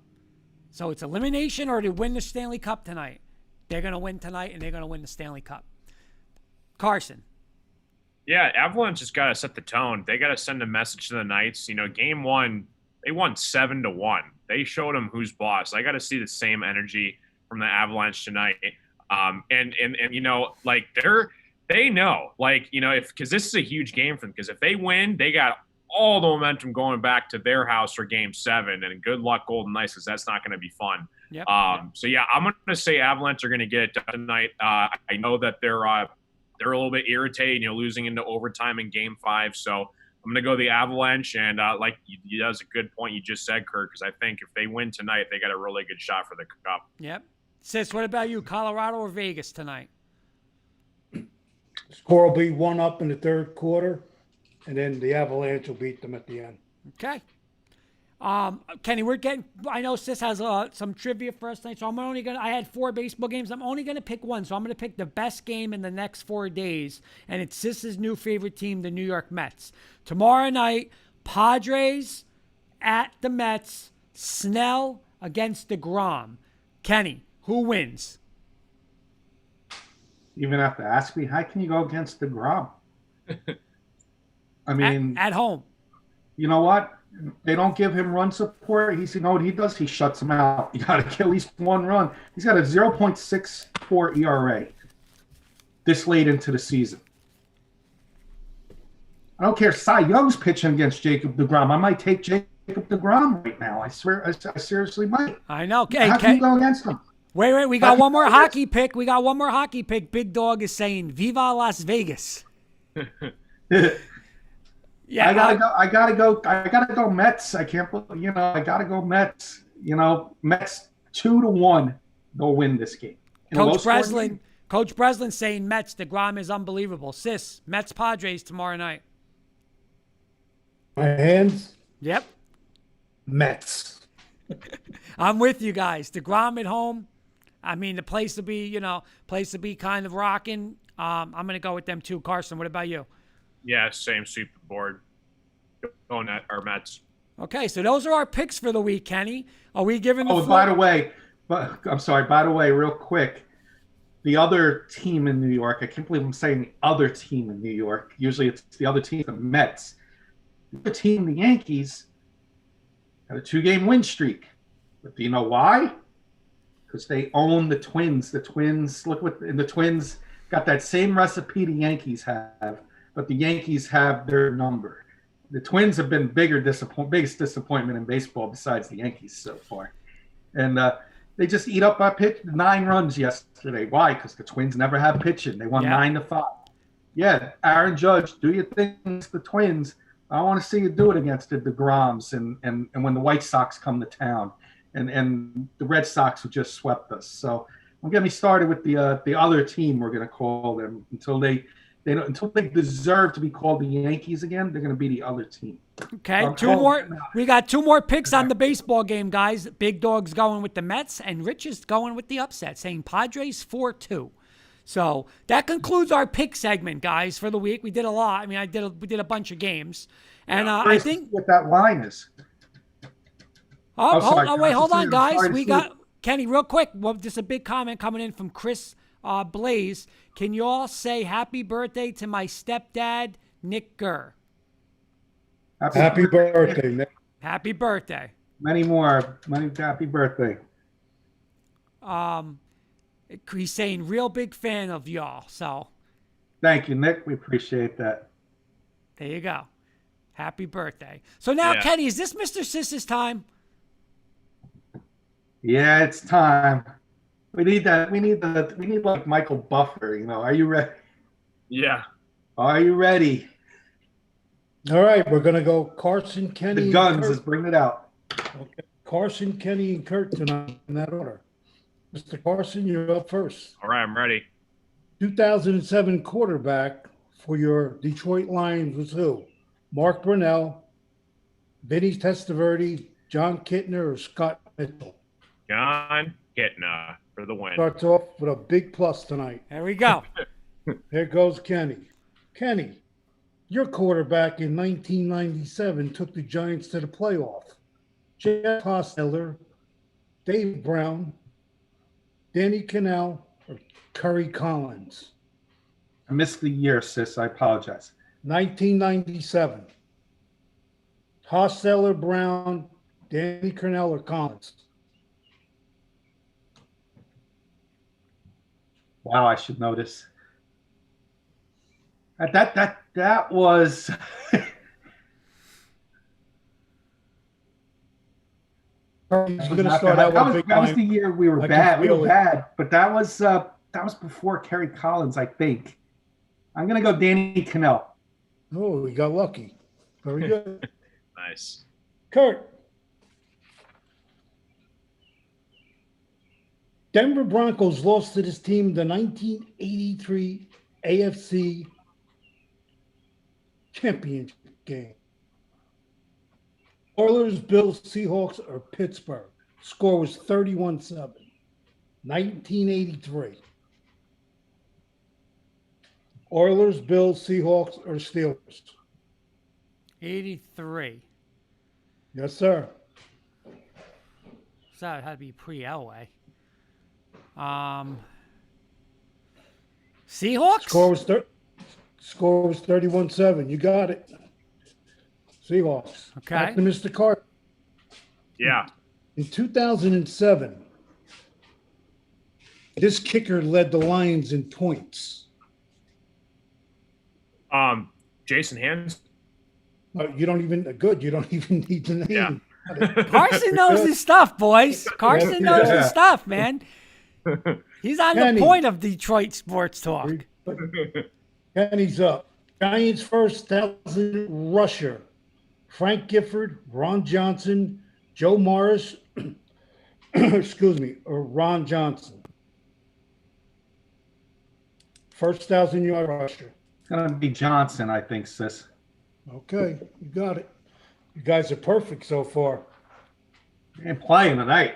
So it's elimination or to win the Stanley Cup tonight. They're going to win tonight, and they're going to win the Stanley Cup. Carson. Yeah, Avalanche has got to set the tone. They got to send a message to the Knights. Game 1, they won 7-1. They showed them who's boss. I got to see the same energy from the Avalanche tonight. And they know, because this is a huge game for them. Because if they win, they got all the momentum going back to their house for Game 7. And good luck, Golden Knights, because that's not going to be fun. Yep. So yeah, I'm going to say Avalanche are going to get it done tonight. I know that they're a little bit irritated, losing into overtime in Game 5. So I'm going to go the Avalanche. And that's a good point you just said, Kurt, because I think if they win tonight, they got a really good shot for the Cup. Yep. Sis, what about you? Colorado or Vegas tonight? Score will be 1-up in the third quarter, and then the Avalanche will beat them at the end. Okay. Kenny, I know Sis has some trivia for us tonight, so I had 4 baseball games. I'm only going to pick one, so I'm going to pick the best game in the next 4 days, and it's Sis's new favorite team, the New York Mets. Tomorrow night, Padres at the Mets, Snell against DeGrom. Kenny, who wins? You even have to ask me, how can you go against DeGrom? I mean, at home. You know what? They don't give him run support. You know what he does? He shuts them out. You got to get at least 1 run. He's got a 0.64 ERA this late into the season. I don't care. Cy Young's pitching against Jacob DeGrom. I might take Jacob DeGrom right now. I swear, I seriously might. I know. How can you go against him? Wait. We got one more hockey pick. Big Dog is saying, "Viva Las Vegas." Yeah, I gotta go Mets. I can't believe, I gotta go Mets. Mets 2-1. They'll win this game. Coach Breslin saying Mets. DeGrom is unbelievable. Sis, Mets Padres tomorrow night. My hands. Yep. Mets. I'm with you guys. DeGrom at home. I mean, the place to be kind of rocking. I'm gonna go with them too. Carson, what about you? Yeah, same super board. Going at our Mets. Okay, so those are our picks for the week, Kenny. Are we giving the floor? By the way, real quick, the other team in New York, I can't believe I'm saying the other team in New York. Usually it's the other team, the Mets. The other team, the Yankees, had a 2-game win streak. But do you know why? Because they own the Twins. The Twins got that same recipe the Yankees have. But the Yankees have their number. The Twins have been biggest disappointment in baseball besides the Yankees so far. And they just eat up our pitch. 9 runs yesterday. Why? Because the Twins never have pitching. They won 9-5. Yeah, Aaron Judge, do your thing against the Twins. I want to see you do it against the DeGroms and when the White Sox come to town. And the Red Sox who just swept us. So don't get me started with the other team, we're going to call them, until they deserve to be called the Yankees again. They're going to be the other team. Okay, 2 more. We got 2 more picks on the baseball game, guys. Big Dog's going with the Mets, and Rich is going with the upset, saying Padres 4-2. So that concludes our pick segment, guys, for the week. We did a lot. I mean, we did a bunch of games, and I think what that line is. Hold on, guys. We got Kenny real quick. Well, just a big comment coming in from Chris Blaze. Can you all say happy birthday to my stepdad, Nick Gurr? Happy birthday, Nick. Happy birthday. Many more. Happy birthday. He's saying real big fan of y'all. So thank you, Nick. We appreciate that. There you go. Happy birthday. So now, Kenny, is this Mr. Sis's time? Yeah, it's time. We need that. We need like Michael Buffer. Are you ready? Yeah. Are you ready? All right, we're gonna go Carson, Kenny. The guns is bring it out. Okay. Carson, Kenny, and Kurt tonight in that order. Mr. Carson, you're up first. All right, I'm ready. 2007 quarterback for your Detroit Lions was who? Mark Brunell, Vinny Testaverde, John Kittner, or Scott Mitchell? John Kittner for the win. Starts off with a big plus tonight. There we go. There goes Kenny. Kenny, your quarterback in 1997 took the Giants to the playoff. Jeff Hostetler, Dave Brown, Danny Cannell, or Curry Collins? I missed the year, sis. I apologize. 1997. Hostetler, Brown, Danny Cannell, or Collins? Wow, I should know this. That was that was the year we were bad. We were bad, but that was before Kerry Collins, I think. I'm gonna go Danny Cannell. Oh, we got lucky. Very good. Nice. Kurt. Denver Broncos lost to this team the 1983 AFC Championship game. Oilers, Bills, Seahawks, or Pittsburgh. Score was 31-7. 1983. Oilers, Bills, Seahawks, or Steelers? 83. Yes, sir. So it had to be pre-Elway. Seahawks? Score was 31-7. You got it. Seahawks. Okay. Back to Mr. Carter. Yeah. In 2007, this kicker led the Lions in points. Jason Hands. You don't even need the name. Yeah. Carson knows his stuff, boys. Carson knows his stuff, man. He's on the point of Detroit sports talk. Kenny's up. Giants' first 1,000 rusher. Frank Gifford, Ron Johnson, Joe Morris, or Ron Johnson. First 1,000-yard rusher. It's gonna be Johnson, I think, sis. Okay, you got it. You guys are perfect so far. Ain't playing tonight.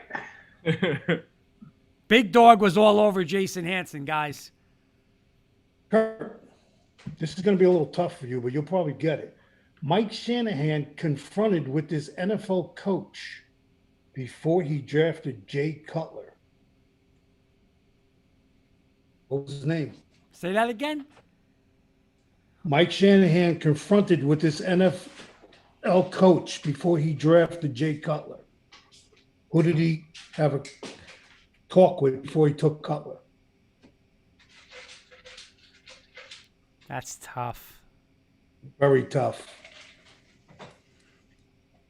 Big Dog was all over Jason Hansen, guys. Kurt, this is going to be a little tough for you, but you'll probably get it. Mike Shanahan confronted with this NFL coach before he drafted Jay Cutler. What was his name? Say that again? Mike Shanahan confronted with this NFL coach before he drafted Jay Cutler. Who did he have a talk with before he took Cutler? That's tough. Very tough.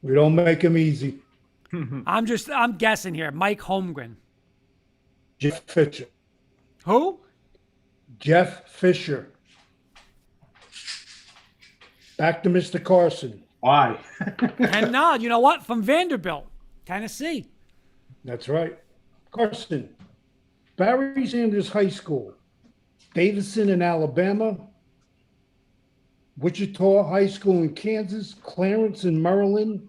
We don't make him easy. I'm guessing here. Mike Holmgren. Jeff Fisher. Who? Jeff Fisher. Back to Mr. Carson. Why? And no, you know what? From Vanderbilt, Tennessee. That's right. Carson. Barry Sanders High School. Davidson in Alabama. Wichita High School in Kansas. Clarence in Maryland.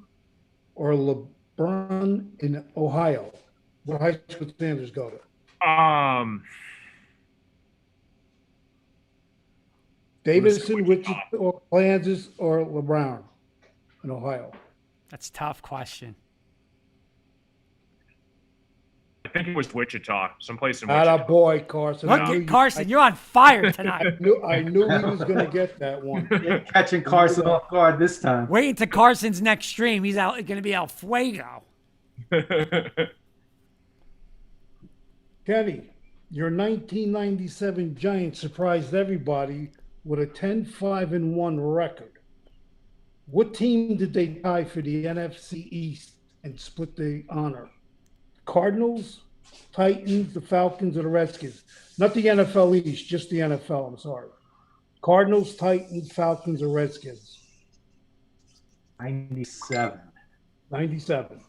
Or LeBron in Ohio. What high school did Sanders go to? Davidson, Wichita, Kansas, or LeBron in Ohio? That's a tough question. I think it was Wichita, someplace in Wichita. Atta boy, Carson. Look, Carson, you're on fire tonight. I knew he was going to get that one. You're catching Carson off guard this time. Wait until Carson's next stream. He's going to be El Fuego. Kenny, your 1997 Giants surprised everybody with a 10-5-1 record. What team did they tie for the NFC East and split the honor? Cardinals, Titans, the Falcons, or the Redskins? Not the NFL East, just the NFL, I'm sorry. Cardinals, Titans, Falcons, or Redskins? 97. 97.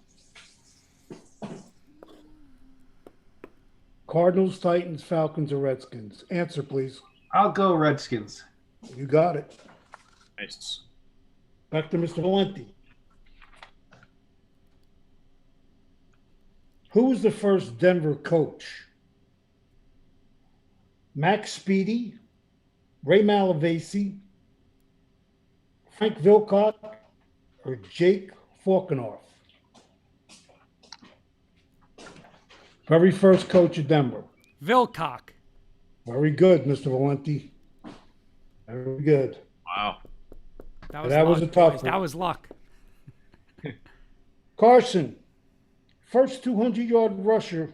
Cardinals, Titans, Falcons, or Redskins? Answer, please. I'll go Redskins. You got it. Nice. Back to Mr. Valenti. Who was the first Denver coach? Max Speedy, Ray Malavasi, Frank Vilcott, or Jake Falkenhoff? Very first coach of Denver. Vilcock. Very good, Mr. Valenti. Very good. Wow. That was a tough one. That was luck. Carson, first 200-yard rusher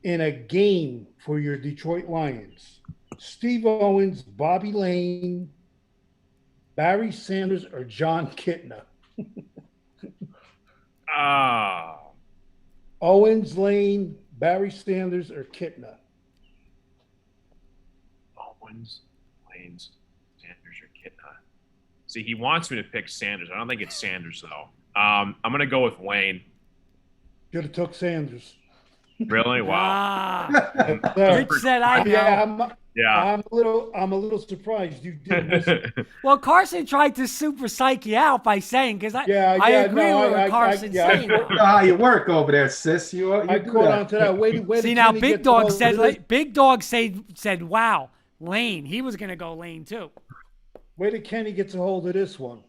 in a game for your Detroit Lions. Steve Owens, Bobby Lane, Barry Sanders, or John Kitna? Owens, Lane, Barry Sanders, or Kitna? Owens, Lanes, Sanders, or Kitna. See, he wants me to pick Sanders. I don't think it's Sanders, though. I'm going to go with Lane. Should have took Sanders. Really? Wow. Rich said I know. I'm a little surprised you did. Well, Carson tried to super psych you out by saying, because I agree with what Carson's saying. You know how you work over there, sis. I caught on to that. Wait, see, now Big Dog said, wow, Lane. He was going to go Lane, too. Wait till Kenny gets a hold of this one.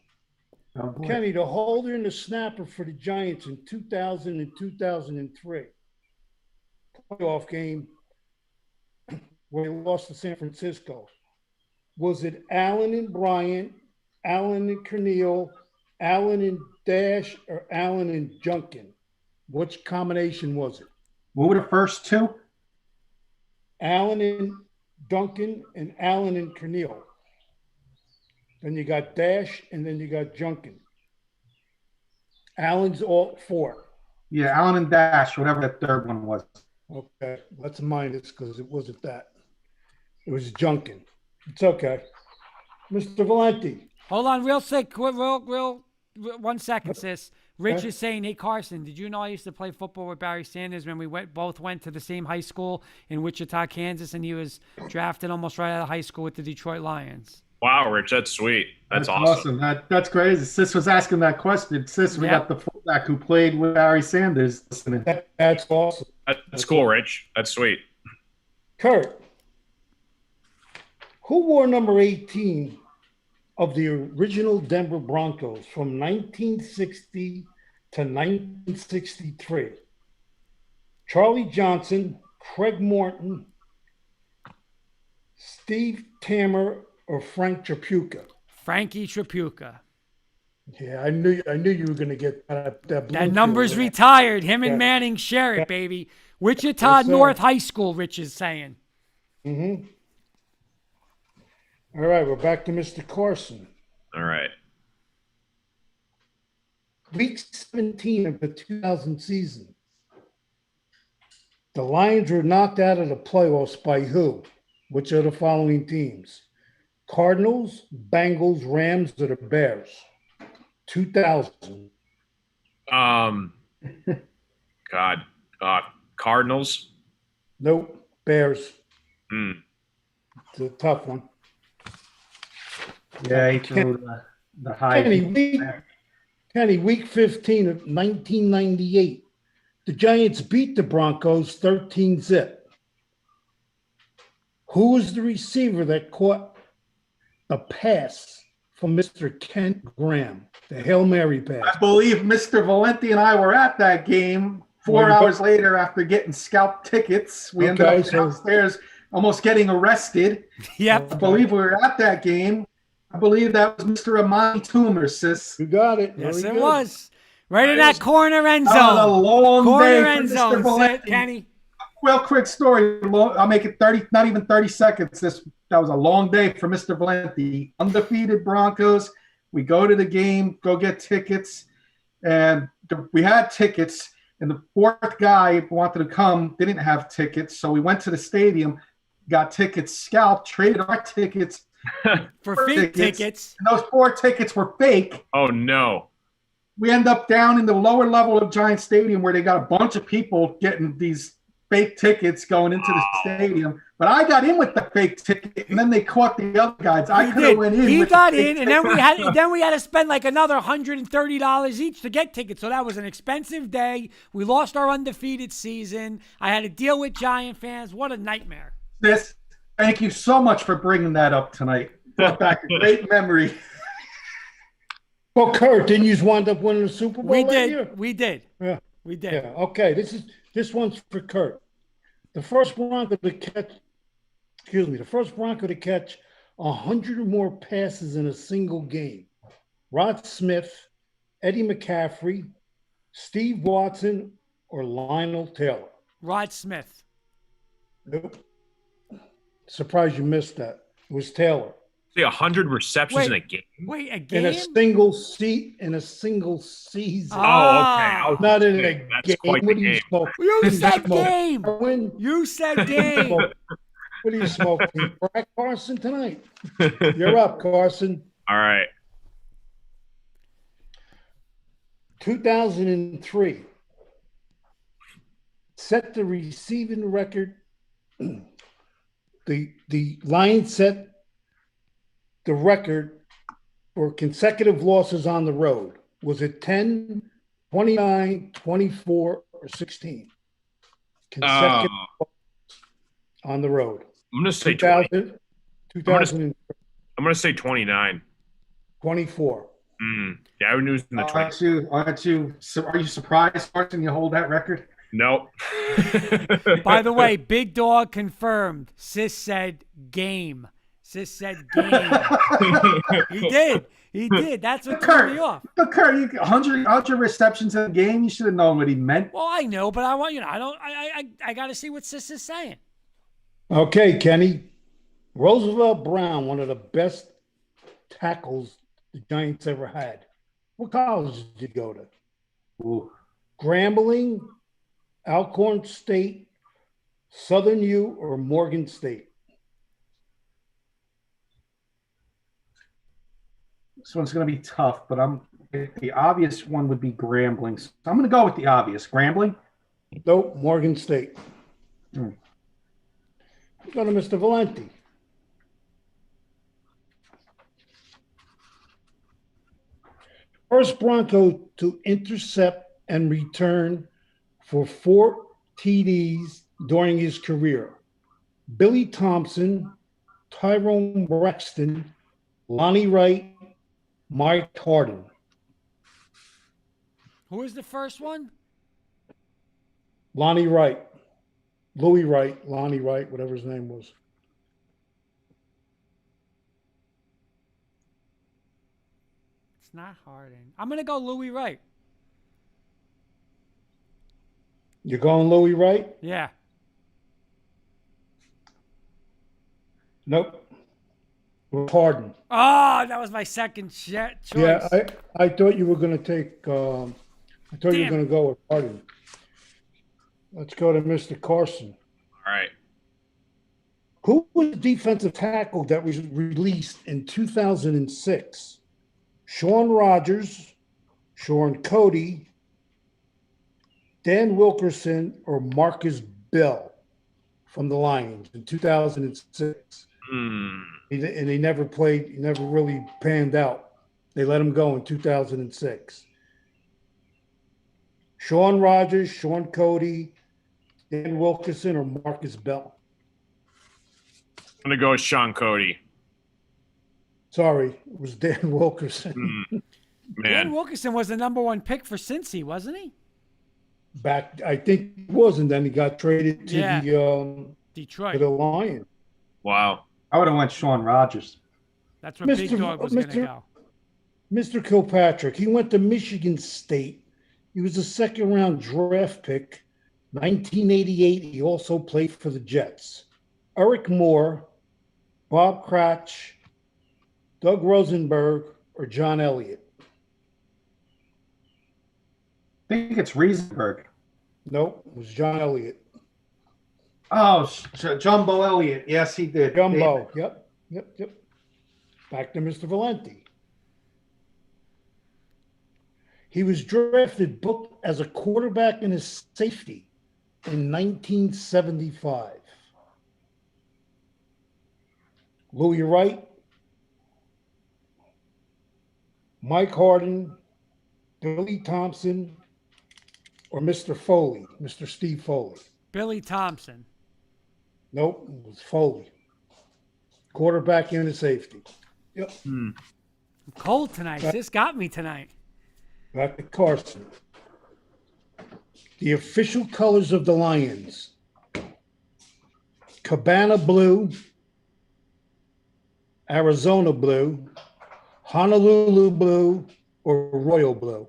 Oh, Kenny, the holder and the snapper for the Giants in 2000 and 2003. Playoff game where they lost to San Francisco. Was it Allen and Bryant, Allen and Corneal, Allen and Dash, or Allen and Junkin? Which combination was it? What were the first two? Allen and Duncan and Allen and Corneal. Then you got Dash, and then you got Junkin. Allen's all four. Yeah, Allen and Dash, whatever that third one was. Okay, let's minus because it wasn't that. It was Junkin. It's okay. Mr. Valenti. Hold on real quick. Real 1 second, sis. Rich is saying, hey, Carson, did you know I used to play football with Barry Sanders when we both went to the same high school in Wichita, Kansas, and he was drafted almost right out of high school with the Detroit Lions? Wow, Rich, that's sweet. That's awesome. That's crazy. Sis was asking that question. Sis, we got the fullback who played with Barry Sanders listening. That's awesome. That's cool, Rich. That's sweet. Kurt, who wore number 18 of the original Denver Broncos from 1960 to 1963? Charlie Johnson, Craig Morton, Steve Tamer, or Frank Tripucka? Frankie Tripucka. Yeah, I knew you were going to get that. That number's retired. Him and Manning share it, baby. Wichita North High School, Rich is saying. Mm-hmm. All right, we're back to Mr. Carson. All right. Week 17 of the 2000 season. The Lions were knocked out of the playoffs by who? Which are the following teams? Cardinals, Bengals, Rams, or the Bears? 2000. Cardinals? Nope. Bears. It's a tough one. Yeah, he threw the high. Kenny, week 15 of 1998, the Giants beat the Broncos 13-0. Who was the receiver that caught a pass from Mr. Kent Graham, the Hail Mary pass? I believe Mr. Valenti and I were at that game 4 hours later after getting scalped tickets. We ended up downstairs almost getting arrested. Yep. I believe we were at that game. I believe that was Mr. Amani Toomer, sis. You got it. Yes, it was. Right in that corner end zone. That was a long corner day for end Mr. zone, Valenti. Kenny. Well, quick story. I'll make it 30, not even 30 seconds. That was a long day for Mr. Valenti. Undefeated Broncos. We go to the game, go get tickets, and we had tickets. And the fourth guy who wanted to come didn't have tickets, so we went to the stadium, got tickets, scalped, traded our tickets for fake tickets. And those 4 tickets were fake. Oh no! We end up down in the lower level of Giant Stadium where they got a bunch of people getting these fake tickets going into the stadium. But I got in with the fake ticket, and then they caught the other guys. I could have went in. He with got the fake in, and then we had to spend like another $130 each to get tickets. So that was an expensive day. We lost our undefeated season. I had to deal with Giant fans. What a nightmare! Thank you so much for bringing that up tonight. Brought back a great memory. Well, Kurt, didn't you wind up winning the Super Bowl that year? We did. Yeah, we did. Yeah. Okay, this one's for Kurt. The first Bronco to catch 100 or more passes in a single game. Rod Smith, Eddie McCaffrey, Steve Watson, or Lionel Taylor. Rod Smith. Nope. Surprised you missed that. It was Taylor. 100 receptions in a game. Wait, a game? In a single season. Oh, okay. Not in a game. Quite What the do you game. smoke? You said game. When You said game. What are you smoking? Crack, Carson, tonight? You're up, Carson. All right. 2003. Set the receiving record. The Lions set the record for consecutive losses on the road. Was it 10, 29, 24, or 16? Consecutive on the road. I'm going to say 2000. I'm going to say 29. 24. Yeah, I knew it was in the 20s. Are you surprised, Carson, you hold that record? Nope. By the way, Big Dog confirmed. Sis said game. Sis said game. He did. He did. That's what threw me off. But Kurt, 100 receptions in a game. You should have known what he meant. Well, I know, but I got to see what Sis is saying. Okay, Kenny. Roosevelt Brown, one of the best tackles the Giants ever had. What college did you go to? Ooh. Grambling, Alcorn State, Southern U, or Morgan State? This one's going to be tough, but the obvious one would be Grambling. So I'm going to go with the obvious. Grambling? Nope, Morgan State. Go to Mr. Valenti. First Bronco to intercept and return for 4 TDs during his career. Billy Thompson, Tyrone Braxton, Lonnie Wright, Mike Harden. Who was the first one? Lonnie Wright. Louis Wright, Lonnie Wright, whatever his name was. It's not Harden. I'm going to go Louis Wright. You're going Louis Wright? Yeah. Nope. Harden. Oh, that was my second choice. Yeah, I thought you were going to take. I thought you were going to go with Harden. Let's go to Mr. Carson. All right. Who was the defensive tackle that was released in 2006? Sean Rogers, Sean Cody, Dan Wilkerson, or Marcus Bell from the Lions in 2006? And he never played, he never really panned out. They let him go in 2006. Sean Rogers, Sean Cody, Dan Wilkerson, or Marcus Bell? I'm going to go with Sean Cody. Sorry, it was Dan Wilkerson. Dan Wilkerson was the number 1 pick for Cincy, wasn't he? Back, I think he was, and then he got traded to the Detroit, to the Lions. Wow. I would have went Sean Rogers. That's where Big Dog was going to go. Mr. Kilpatrick, he went to Michigan State. He was a second-round draft pick. 1988, he also played for the Jets. Eric Moore, Bob Cratch, Doug Rosenberg, or John Elliott? I think it's Riesenberg. Nope, it was John Elliott. Oh, Jumbo Elliott. Yes, he did. Jumbo. Yep. Back to Mr. Valenti. He was drafted booked as a quarterback and a safety in 1975. Louis Wright, Mike Harden, Billy Thompson, or Mr. Foley, Mr. Steve Foley? Billy Thompson. Nope, it was Foley. Quarterback and a safety. Yep. I'm cold tonight. This got me tonight. Back to Carson. The official colors of the Lions: Cabana blue, Arizona blue, Honolulu blue, or royal blue.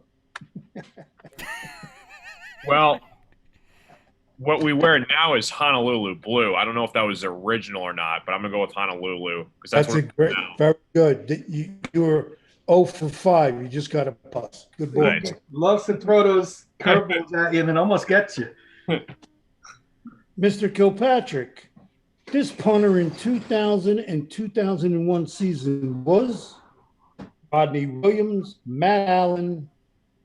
Well, what we wear now is Honolulu blue. I don't know if that was original or not, but I'm gonna go with Honolulu because That's a great, very good. You were 0 for 5. You just got a pass. Good boy. Nice. Loves to throw those curveballs at you and almost gets you. Mr. Kilpatrick, this punter in 2000 and 2001 season was Rodney Williams, Matt Allen,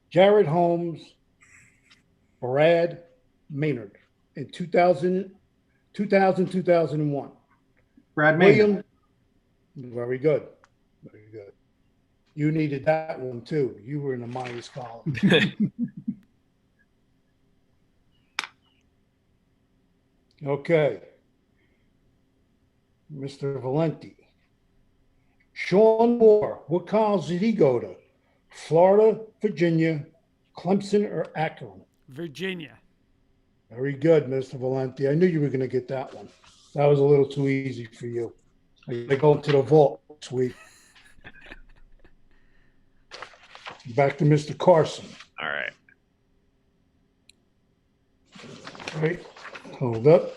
Jared Holmes, Brad Maynard in 2001. Brad Maynard. Williams, very good. Very good. You needed that one too. You were in the minus column. Okay. Mr. Valenti. Sean Moore, what college did he go to? Florida, Virginia, Clemson, or Akron? Virginia. Very good, Mr. Valenti. I knew you were going to get that one. That was a little too easy for you. I go into the vault this week. Back to Mr. Carson. All right. All right. Hold up.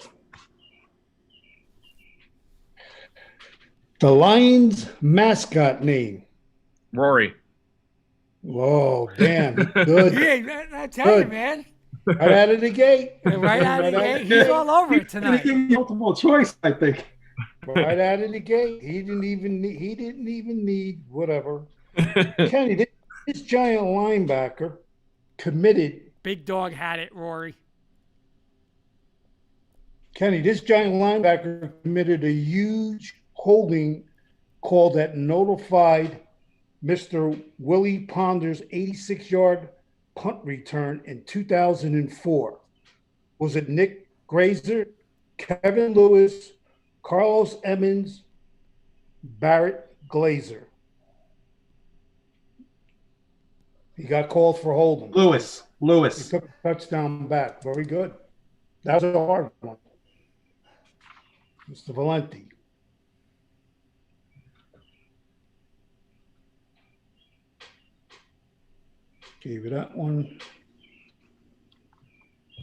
The Lions mascot name. Rory. Whoa, damn. Good. Yeah, I tell you, Good. man. Right out of the gate. Right out of the gate. He's all over it tonight. Multiple choice, I think. Right out of the gate. He didn't even need whatever. Kenny, this giant linebacker committed. Big dog had it, Rory. Kenny, this giant linebacker committed a huge holding call that notified Mr. Willie Ponder's 86-yard punt return in 2004. Was it Nick Grazer, Kevin Lewis, Carlos Emmons, Barrett Glazer? He got called for holding. Lewis. He took a touchdown back. Very good. That was a hard one. Mr. Valenti. Gave you that one.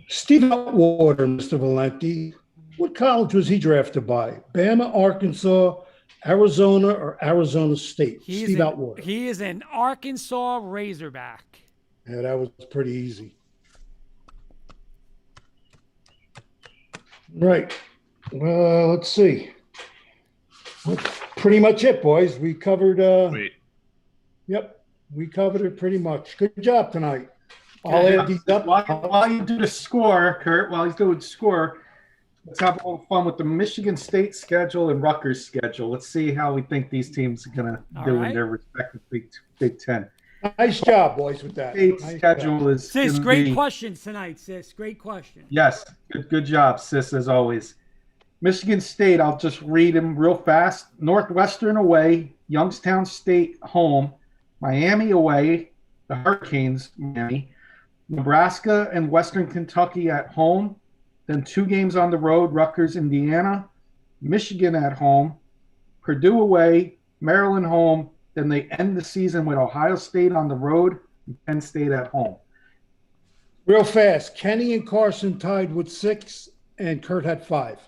Steve Atwater, Mr. Valenti. What college was he drafted by? Bama, Arkansas, Arizona, or Arizona State? Steve Atwater. He is an Arkansas Razorback. Yeah, that was pretty easy. Right. Well, let's see. That's pretty much it, boys. We covered. Wait. Yep, we covered it pretty much. Good job tonight. I'll add these up. While you do the score, Kurt, while he's doing the score, let's have a little fun with the Michigan State schedule and Rutgers schedule. Let's see how we think these teams are going to do in their respective Big Ten. Nice job, boys, with that. State Nice schedule job. is Sis, gonna great be- questions tonight, sis. Great question. Yes, good job, sis, as always. Michigan State, I'll just read them real fast. Northwestern away, Youngstown State home, Miami away, the Hurricanes, Miami, Nebraska and Western Kentucky at home, then 2 games on the road, Rutgers, Indiana, Michigan at home, Purdue away, Maryland home, then they end the season with Ohio State on the road and Penn State at home. Real fast. Kenny and Carson tied with 6, and Kurt had 5.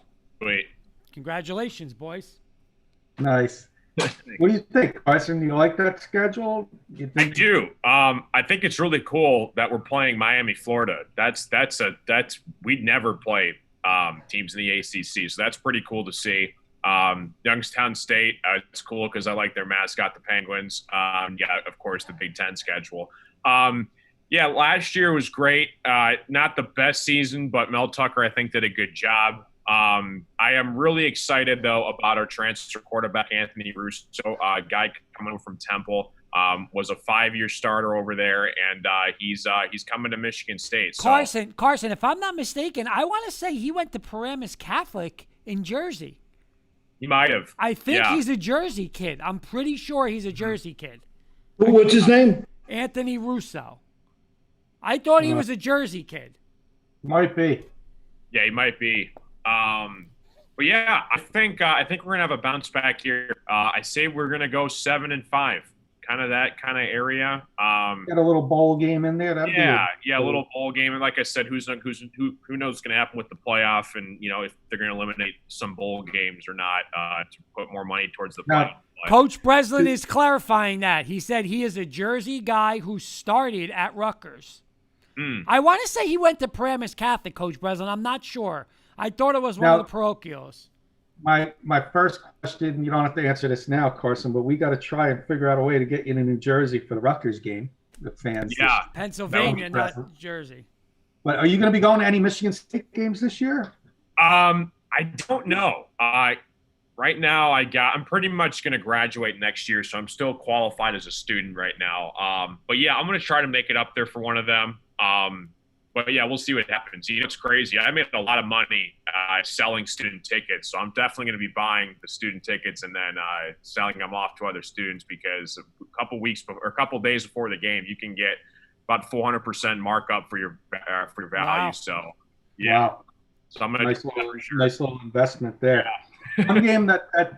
Wait. Congratulations, boys. Nice. What do you think, Carson? Do you like that schedule? You I think do. I think it's really cool that we're playing Miami, Florida. That's we'd never play teams in the ACC, so that's pretty cool to see. Youngstown State, it's cool because I like their mascot, the Penguins. Yeah, of course, the Big Ten schedule. Yeah, last year was great. Not the best season, but Mel Tucker, I think, did a good job. I am really excited, though, about our transfer quarterback, Anthony Roos, a guy coming from Temple. Was a 5-year starter over there, and he's coming to Michigan State. So. Carson, if I'm not mistaken, I want to say he went to Paramus Catholic in Jersey. He might have. I think he's a Jersey kid. I'm pretty sure he's a Jersey kid. What's his name? Anthony Russo. I thought he was a Jersey kid. Might be. Yeah, he might be. But yeah, I think we're gonna have a bounce back here. I say we're gonna go 7-5, kind of that kind of area. Get a little bowl game in there. A little bowl game, and like I said, who knows what's gonna happen with the playoff, and if they're gonna eliminate some bowl games or not to put more money towards the playoff. Coach Breslin is clarifying that. He said he is a Jersey guy who started at Rutgers. I want to say he went to Paramus Catholic, Coach Breslin. I'm not sure. I thought it was one of the parochials. My first question, you don't have to answer this now, Carson, but we got to try and figure out a way to get you to New Jersey for the Rutgers game, the fans. Yeah. Pennsylvania, not Jersey. But are you going to be going to any Michigan State games this year? I don't know. Right now, I'm pretty much going to graduate next year, so I'm still qualified as a student right now. But yeah, I'm going to try to make it up there for one of them. But yeah, we'll see what happens. It's crazy. I made a lot of money selling student tickets, so I'm definitely going to be buying the student tickets and then selling them off to other students, because a couple days before the game, you can get about 400% markup for your value. Wow. So yeah, wow. So I'm going to nice little investment there. Yeah.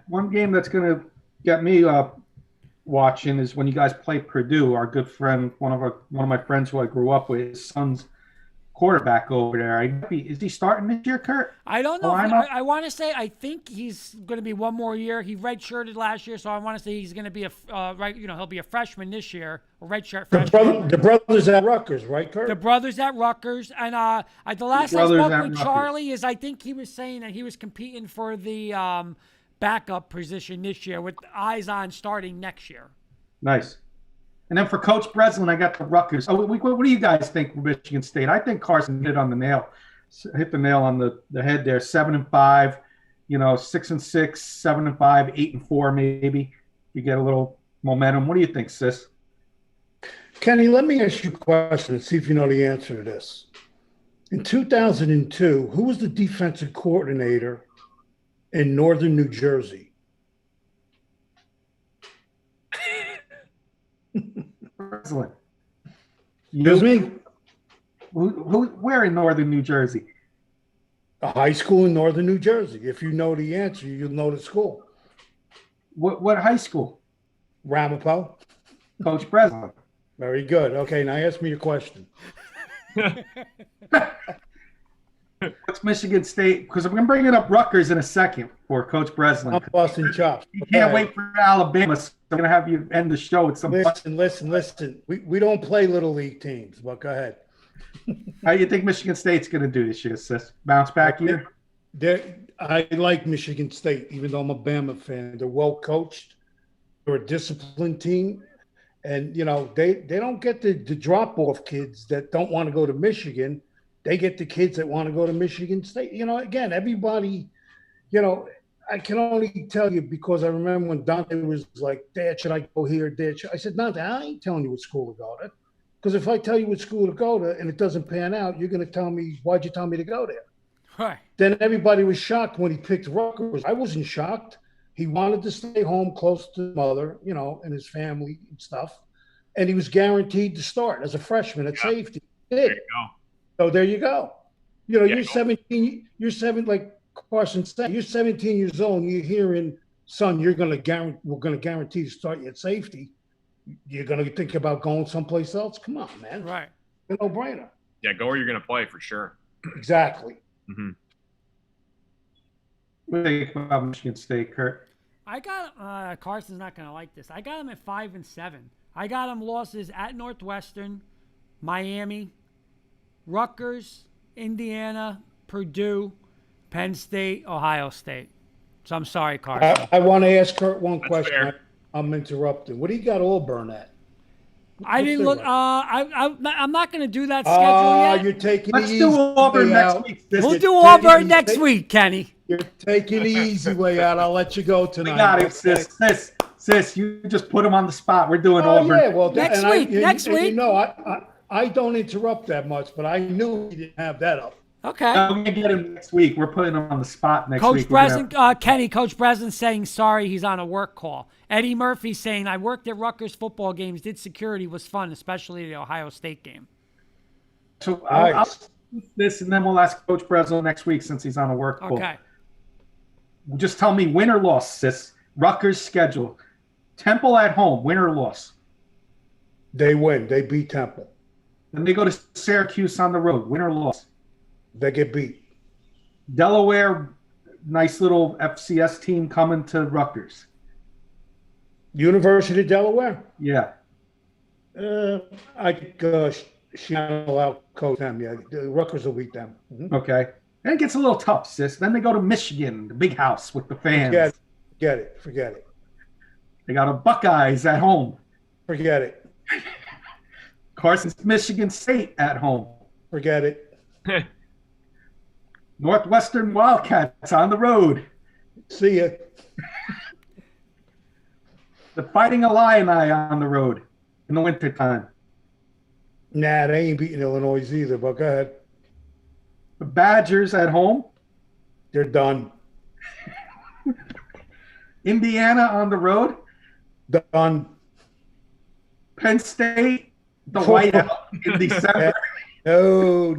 one game that's going to get me watching is when you guys play Purdue. Our good friend, one of my friends who I grew up with, his son's quarterback over there. Is he starting this year, Kurt? I don't know. I want to say I think he's going to be one more year. He redshirted last year, so I want to say he's going to be he'll be a freshman this year, a redshirt freshman. The brothers at Rutgers, right, Kurt? The brothers at Rutgers, and the last I spoke with Charlie is I think he was saying that he was competing for the backup position this year with eyes on starting next year. Nice. And then for Coach Breslin, I got the Rutgers. What do you guys think of Michigan State? I think Carson hit the nail on the head there. 7-5, 6-6, 7-5, 8-4, maybe. You get a little momentum. What do you think, sis? Kenny, let me ask you a question and see if you know the answer to this. In 2002, who was the defensive coordinator in northern New Jersey? Excellent. Excuse me? Where in northern New Jersey? A high school in northern New Jersey. If you know the answer, you'll know the school. What high school? Ramapo. Coach Breslin. Very good. Okay, now ask me your question. What's Michigan State? Because I'm going to bring it up Rutgers in a second for Coach Breslin. I'm busting chops. You can't wait for Alabama, so I'm going to have you end the show with some. Listen. We don't play little league teams, but go ahead. How do you think Michigan State's going to do this year, sis? Bounce back year? I like Michigan State, even though I'm a Bama fan. They're well coached. They're a disciplined team. And, they don't get the drop-off kids that don't want to go to Michigan. They get the kids that want to go to Michigan State. Again, everybody, I can only tell you because I remember when Dante was like, Dad, should I go here? Dad, I said, Dante, I ain't telling you what school to go to. Because if I tell you what school to go to and it doesn't pan out, you're going to tell me, why'd you tell me to go there? Right. Then everybody was shocked when he picked Rutgers. I wasn't shocked. He wanted to stay home close to his mother, and his family and stuff. And he was guaranteed to start as a freshman at safety. He did. There you go. So there you go. You're 17. Like Carson said, you're 17 years old. And you're hearing, son, we're going to guarantee to start you at safety. You're going to think about going someplace else. Come on, man. Right. It's a no-brainer. Yeah, go where you're going to play for sure. Exactly. Mm-hmm. What do you think about Michigan State, Kurt? I got Carson's not going to like this. I got him at 5-7. I got him losses at Northwestern, Miami, Rutgers, Indiana, Purdue, Penn State, Ohio State. So I'm sorry, Carson. I want to ask Kurt one question. Fair. I'm interrupting. What do you got Auburn at? I What's didn't their look. record? I'm not going to do that schedule yet. You're taking Let's the do easy Auburn way next out. week. We'll You're do taking Auburn the- next week, Kenny. You're taking the easy way out. I'll let you go tonight. We got it, okay? sis. You just put him on the spot. We're doing Oh Auburn. yeah, well Next and week, I, next and week. You know, I don't interrupt that much, but I knew he didn't have that up. Okay. I'm gonna get him next week. We're putting him on the spot next Coach week. We're Breslin, Kenny, Coach Breslin saying sorry he's on a work call. Eddie Murphy saying, I worked at Rutgers football games, did security, was fun, especially the Ohio State game. So I'll Nice. do this, and then we'll ask Coach Breslin next week since he's on a work call. Okay. Just tell me win or loss, sis. Rutgers schedule. Temple at home, win or loss. They win. They beat Temple. Then they go to Syracuse on the road, win or loss. They get beat. Delaware, nice little FCS team coming to Rutgers. University of Delaware. Yeah. I think Shannon will out-coach them. Yeah, the Rutgers will beat them. Mhm. Okay. Then it gets a little tough, sis. Then they go to Michigan, the big house with the fans. Forget it. They got a Buckeyes at home. Forget it. Carson's Michigan State at home. Forget it. Northwestern Wildcats on the road. See ya. The Fighting Illini on the road in the wintertime. Nah, they ain't beating Illinois either, but go ahead. The Badgers at home. They're done. Indiana on the road. Done. Penn State, the whiteout in December. No.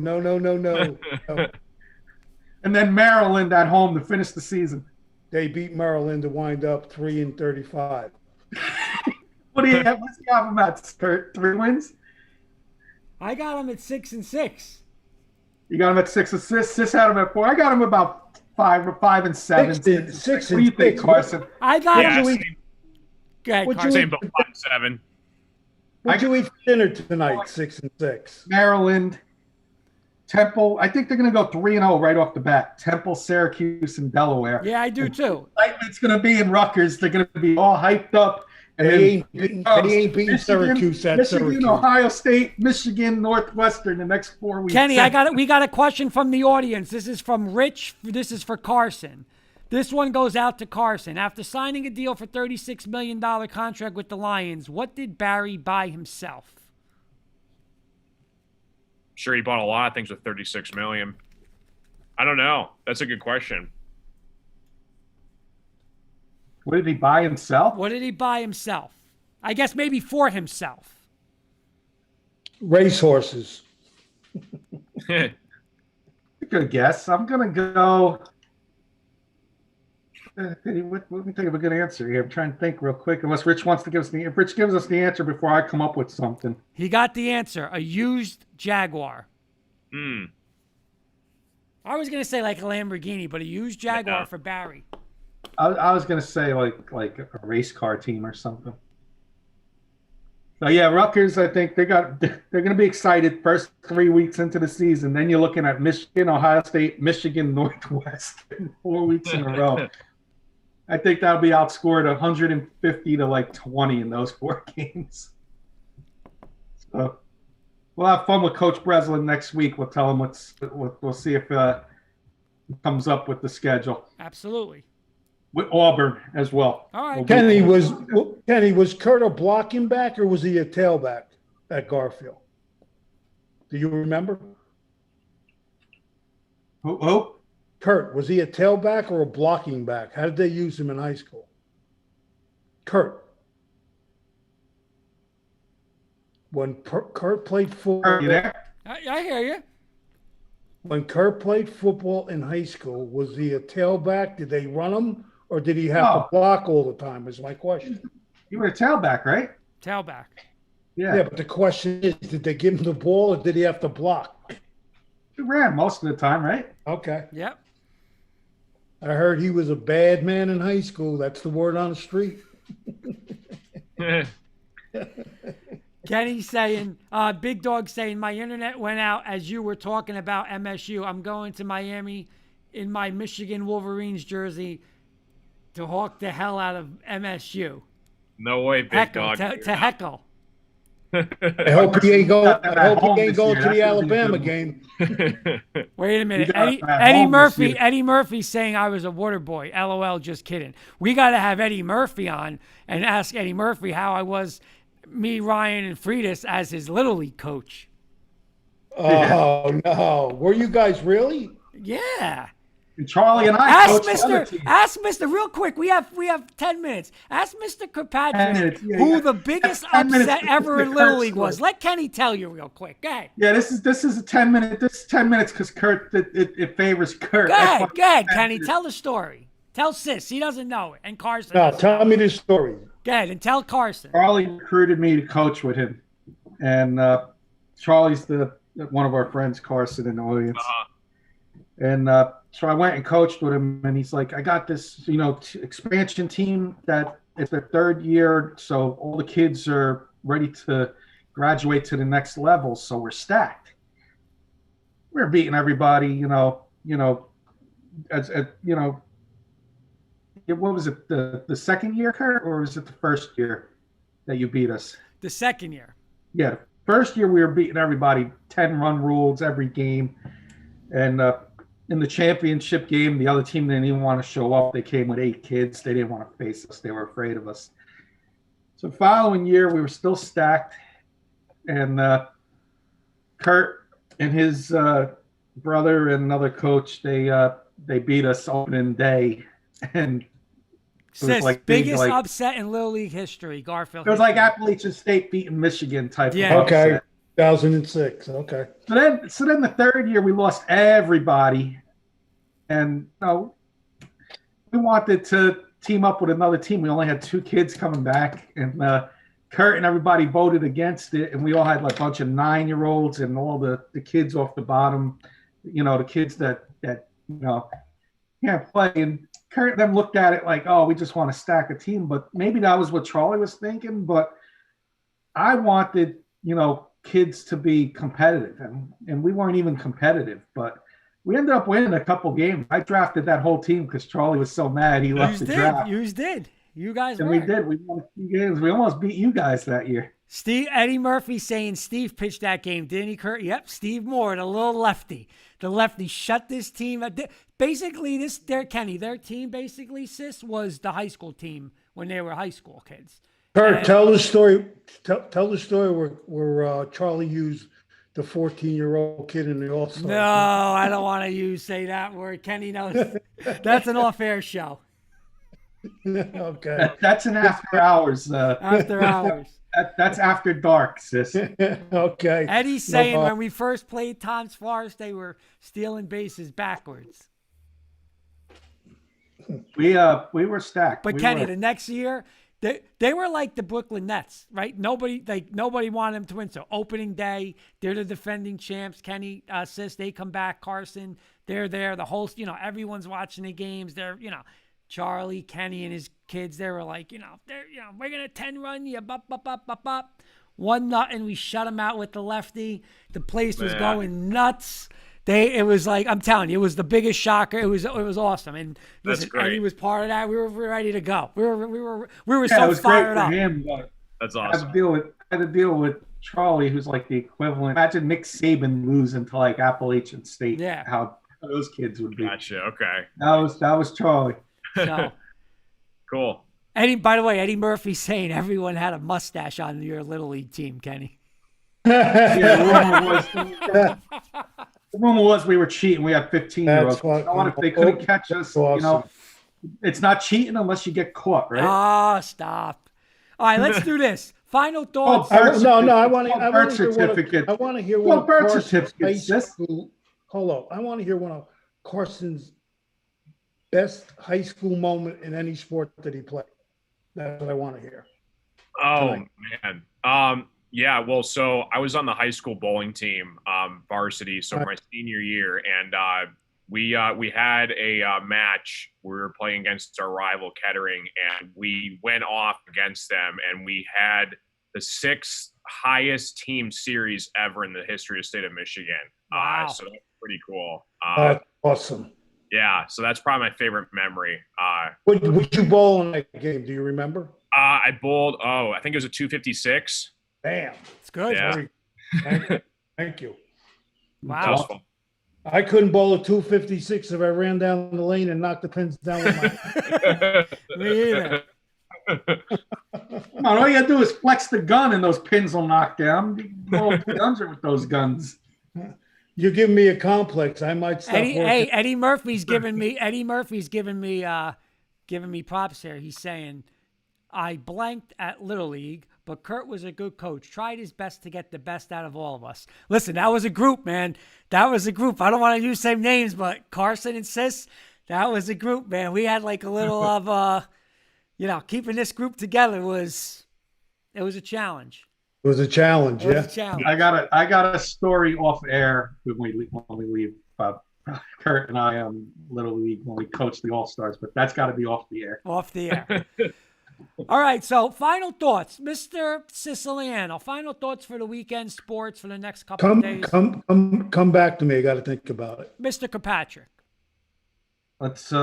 And then Maryland at home to finish the season. They beat Maryland to wind up 3-35. What do you have? What's the album at? 3 wins? I got him at 6-6. You got him at 6 assists. Sis had him at 4. I got him about 5 and 7. Six What do you and think, six. Carson? I got Yeah, him. same, Go ahead, Would you- Carson. same but 5-7. What'd you eat for dinner tonight? 6-6. Maryland, Temple. I think they're going to go 3-0 right off the bat. Temple, Syracuse, and Delaware. Yeah, I do too. It's going to be in Rutgers. They're going to be all hyped up. And They ain't then beating Syracuse at Michigan, Syracuse. Ohio State, Michigan, Northwestern the next 4 weeks. Kenny, we got a question from the audience. This is from Rich. This is for Carson. This one goes out to Carson. After signing a deal for $36 million contract with the Lions, what did Barry buy himself? Sure, he bought a lot of things with $36 million. I don't know. That's a good question. What did he buy himself? What did he buy himself? I guess maybe for himself. Racehorses. Good guess. I'm going to go. Let me think of a good answer here. I'm trying to think real quick. Unless Rich wants to give us the. If Rich gives us the answer before I come up with something. He got the answer. A used Jaguar. Hmm. I was gonna say like a Lamborghini, but a used Jaguar Yeah. for Barry. I was going to say like a race car team or something. So yeah, Rutgers. I think they're going to be excited first 3 weeks into the season. Then you're looking at Michigan, Ohio State, Michigan, Northwestern 4 weeks in a row. I think that'll be outscored 150 to like 20 in those 4 games. So we'll have fun with Coach Breslin next week. We'll tell him we'll see if he comes up with the schedule Absolutely. with Auburn as well. All right. Kenny, was Kurt a blocking back or was he a tailback at Garfield? Do you remember? Who? Kurt, was he a tailback or a blocking back? How did they use him in high school? Kurt. When Kurt played football, Are you there? I hear you. when Kurt played football in high school, was he a tailback? Did they run him, or did he have to block all the time? Is my question. You were a tailback, right? Tailback. Yeah, but the question is, did they give him the ball, or did he have to block? He ran most of the time, right? Okay. Yep. I heard he was a bad man in high school. That's the word on the street. Kenny saying, Big Dog saying, my internet went out as you were talking about MSU. I'm going to Miami in my Michigan Wolverines jersey to hawk the hell out of MSU. No way, big Heckle, dog. to heckle. I hope he ain't going. I hope he ain't going to the That's gonna be a Alabama good game. Wait a minute. You got him at Eddie home this Murphy. year. Eddie Murphy saying I was a water boy. LOL. Just kidding. We got to have Eddie Murphy on and ask Eddie Murphy how I was, me, Ryan, and Friedis as his little league coach. Oh no! Were you guys really? Yeah. And Charlie and I Ask coached the other team. Real quick. We have 10 minutes. Ask Mr. 10 Kirkpatrick minutes, yeah, who yeah. the biggest 10 minutes upset to ever in Kurt Little League story. was. Let Kenny tell you real quick. Go ahead. Yeah, this is a 10-minute. This is 10 minutes because Kurt it favors Kurt. Go ahead, Kenny. 10 minutes. Tell the story. Tell Sis. He doesn't know it. And Carson. No, doesn't know tell me this story. Go ahead and tell Carson. Charlie recruited me to coach with him, and Charlie's one of our friends, Carson, in the audience. And so I went and coached with him, and he's like, I got this, expansion team that it's their third year, so all the kids are ready to graduate to the next level, so we're stacked. We're beating everybody, what was it, the second year, Kurt, or was it the first year that you beat us? The second year. Yeah, the first year we were beating everybody, 10-run rules every game, and in the championship game, the other team didn't even want to show up. They came with 8 kids. They didn't want to face us. They were afraid of us. So the following year, we were still stacked. And Kurt and his brother and another coach, they beat us opening day. And Sis, biggest upset in Little League history, Garfield. It was like Appalachian State beating Michigan type of Okay. upset. 2006. Okay. So then the third year we lost everybody, and we wanted to team up with another team. We only had 2 kids coming back, and Kurt and everybody voted against it, and we all had like a bunch of 9-year-olds and all the kids off the bottom, the kids that can't play. And Kurt and them looked at it like, oh, we just want to stack a team, but maybe that was what Charlie was thinking. But I wanted, kids to be competitive, and we weren't even competitive, but we ended up winning a couple games. I drafted that whole team because Charlie was so mad he left the draft. You did. You guys and were. we did. We won a few games. We almost beat you guys that year. Eddie Murphy saying Steve pitched that game, didn't he, Kurt? Yep, Steve Moore, the little lefty. The lefty shut this team. Basically, their team, basically, Sis, was the high school team when they were high school kids. Kurt, tell the story. Tell the story where Charlie used the 14-year-old kid in the All-Star. No, I don't want to say that word. Kenny knows. That's an off-air show. Okay. That's an after hours. After hours. That's after dark, sis. Okay. Eddie's saying when we first played Tom's Forest, they were stealing bases backwards. We were stacked. But Kenny, the next year, they were like the Brooklyn Nets, right? Nobody wanted them to win. So opening day, they're the defending champs. Kenny, Sis, they come back. Carson, they're there. The whole, everyone's watching the games. They're, Charlie, Kenny, and his kids. They were like, we're gonna 10-run you, bop. 1-0. We shut them out with the lefty. The place was going nuts. It was like, I'm telling you, it was the biggest shocker. It was awesome. And listen, Eddie was part of that. We were ready to go. We were so fired up. Him, That's I awesome. had to deal with Charlie, who's like the equivalent. Imagine Nick Saban losing to like Appalachian State. Yeah. How those kids would be. Gotcha. Okay. That was Charlie. So, Cool. By the way, Eddie Murphy saying everyone had a mustache on your Little League team, Kenny. Yeah, the rumor was we were cheating. We had 15-year-olds. If they couldn't catch us, awesome. It's not cheating unless you get caught, right? Ah, stop. All right, let's do this. Final thoughts. I want to hear one of birth Carson's certificates. high school. Hold on. I want to hear one of Carson's best high school moment in any sport that he played. That's what I want to hear. Oh, man. Yeah, well, so I was on the high school bowling team, varsity, so my senior year, and we had a match. We were playing against our rival Kettering, and we went off against them, and we had the 6th highest team series ever in the history of the state of Michigan. Wow. So that's pretty cool. Awesome. Yeah, so that's probably my favorite memory. Would you bowl in that game? Do you remember? I bowled, I think it was a 256. Damn. It's good. Yeah. Thank you. That was Wow. fun. I couldn't bowl a 256 if I ran down the lane and knocked the pins down with my. Me either. Come on, all you gotta do is flex the gun and those pins will knock down. You can blow up the guns with those guns. You're giving me a complex. I might stop working. Eddie Murphy's giving me props here. He's saying, I blanked at Little League, but Kurt was a good coach. Tried his best to get the best out of all of us. Listen, that was a group, man. That was a group. I don't want to use same names, but Carson and Sis, that was a group, man. We had like a little of, keeping this group together was a challenge. It was a challenge, It was yeah. a challenge. I got a story off air when we leave. Kurt and I Little League when we coached the All Stars, but that's got to be off the air. Off the air. All right, so final thoughts, Mr. Siciliano. Final thoughts for the weekend sports for the next couple of days. Come back to me. I got to think about it. Mr. Kirkpatrick. Let's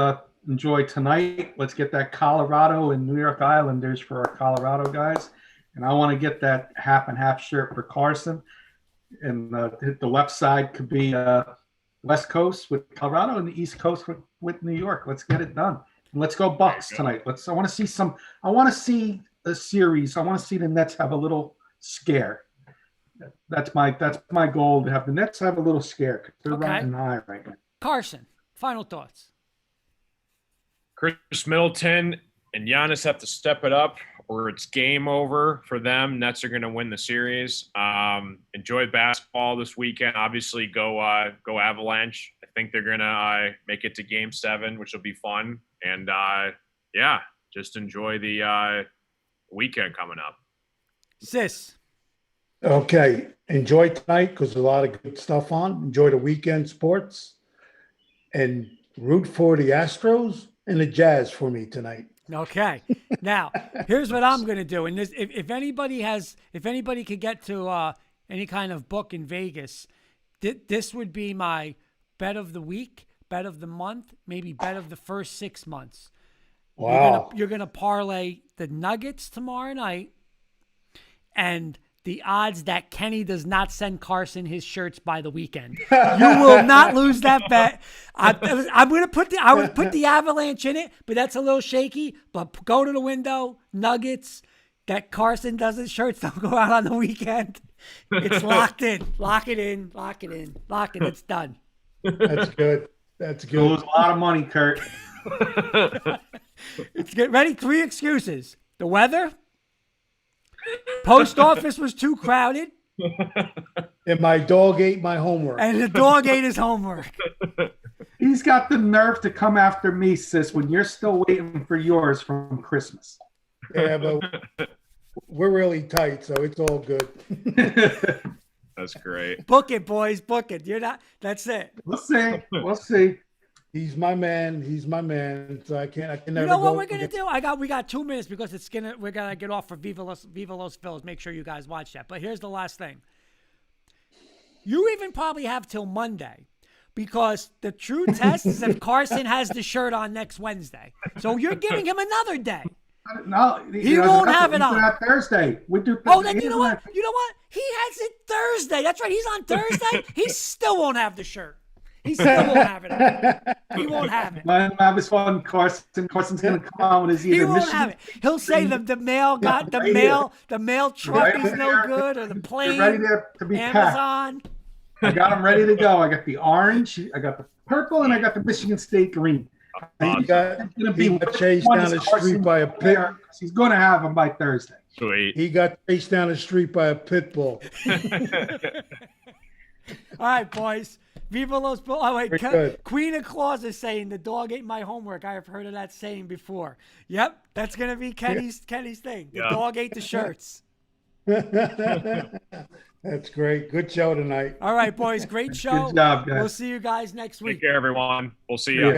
enjoy tonight. Let's get that Colorado and New York Islanders for our Colorado guys. And I want to get that half and half shirt for Carson. And the left side could be West Coast with Colorado and the East Coast with New York. Let's get it done. And let's go Bucks tonight. I want to see a series. I want to see the Nets have a little scare. That's my goal, to have the Nets have a little scare. They're riding high right now. Carson, final thoughts. Chris Middleton and Giannis have to step it up, or it's game over for them. Nets are going to win the series. Enjoy basketball this weekend. Obviously, go Avalanche. I think they're going to make it to Game 7, which will be fun. And, just enjoy the weekend coming up. Sis. Okay. Enjoy tonight because there's a lot of good stuff on. Enjoy the weekend sports. And root for the Astros and the Jazz for me tonight. Okay. Now, here's what I'm going to do. And this, if anybody could get to any kind of book in Vegas, this would be my bet of the week, bet of the month, maybe bet of the first 6 months. Wow. You're gonna parlay the Nuggets tomorrow night and the odds that Kenny does not send Carson his shirts by the weekend. You will not lose that bet. I would put the Avalanche in it, but that's a little shaky. But go to the window, Nuggets, that Carson doesn't shirts don't go out on the weekend. It's locked in. Lock it in. It's done. That's good. That's good. You lose a lot of money, Kurt. It's good. Ready? 3 excuses. The weather. Post office was too crowded. And my dog ate my homework. And the dog ate his homework. He's got the nerve to come after me, sis, when you're still waiting for yours from Christmas. Yeah, but we're really tight, so it's all good. That's great. Book it, boys. Book it. That's it. We'll see. He's my man. So I can never go. You know what we're gonna do? We got 2 minutes because we're gonna get off for Viva Los Phils. Make sure you guys watch that. But here's the last thing. You even probably have till Monday, because the true test is if Carson has the shirt on next Wednesday. So you're giving him another day. No, He won't have it on. We do that Thursday. We do. Then you know what? He has it Thursday. That's right. He's on Thursday. He still won't have the shirt. He still won't have it on. He won't have it. Let him have his fun, Carson. Carson's going to come on with his He won't have it. He'll say the mail truck is no good, or the plane. Ready to be Amazon. packed. I got them ready to go. I got the orange, I got the purple, and I got the Michigan State green. He got chased down the street by a pit. He's going to have them by Thursday. Sweet. He got chased down the street by a pit bull. All right, boys. Viva Los Bulls. Oh, wait. Queen of Claus is saying the dog ate my homework. I have heard of that saying before. Yep, that's going to be Kenny's thing. The dog ate the shirts. That's great. Good show tonight. All right, boys. Great show. Good job, guys. We'll see you guys next week. Take care, everyone. We'll see you. Yeah.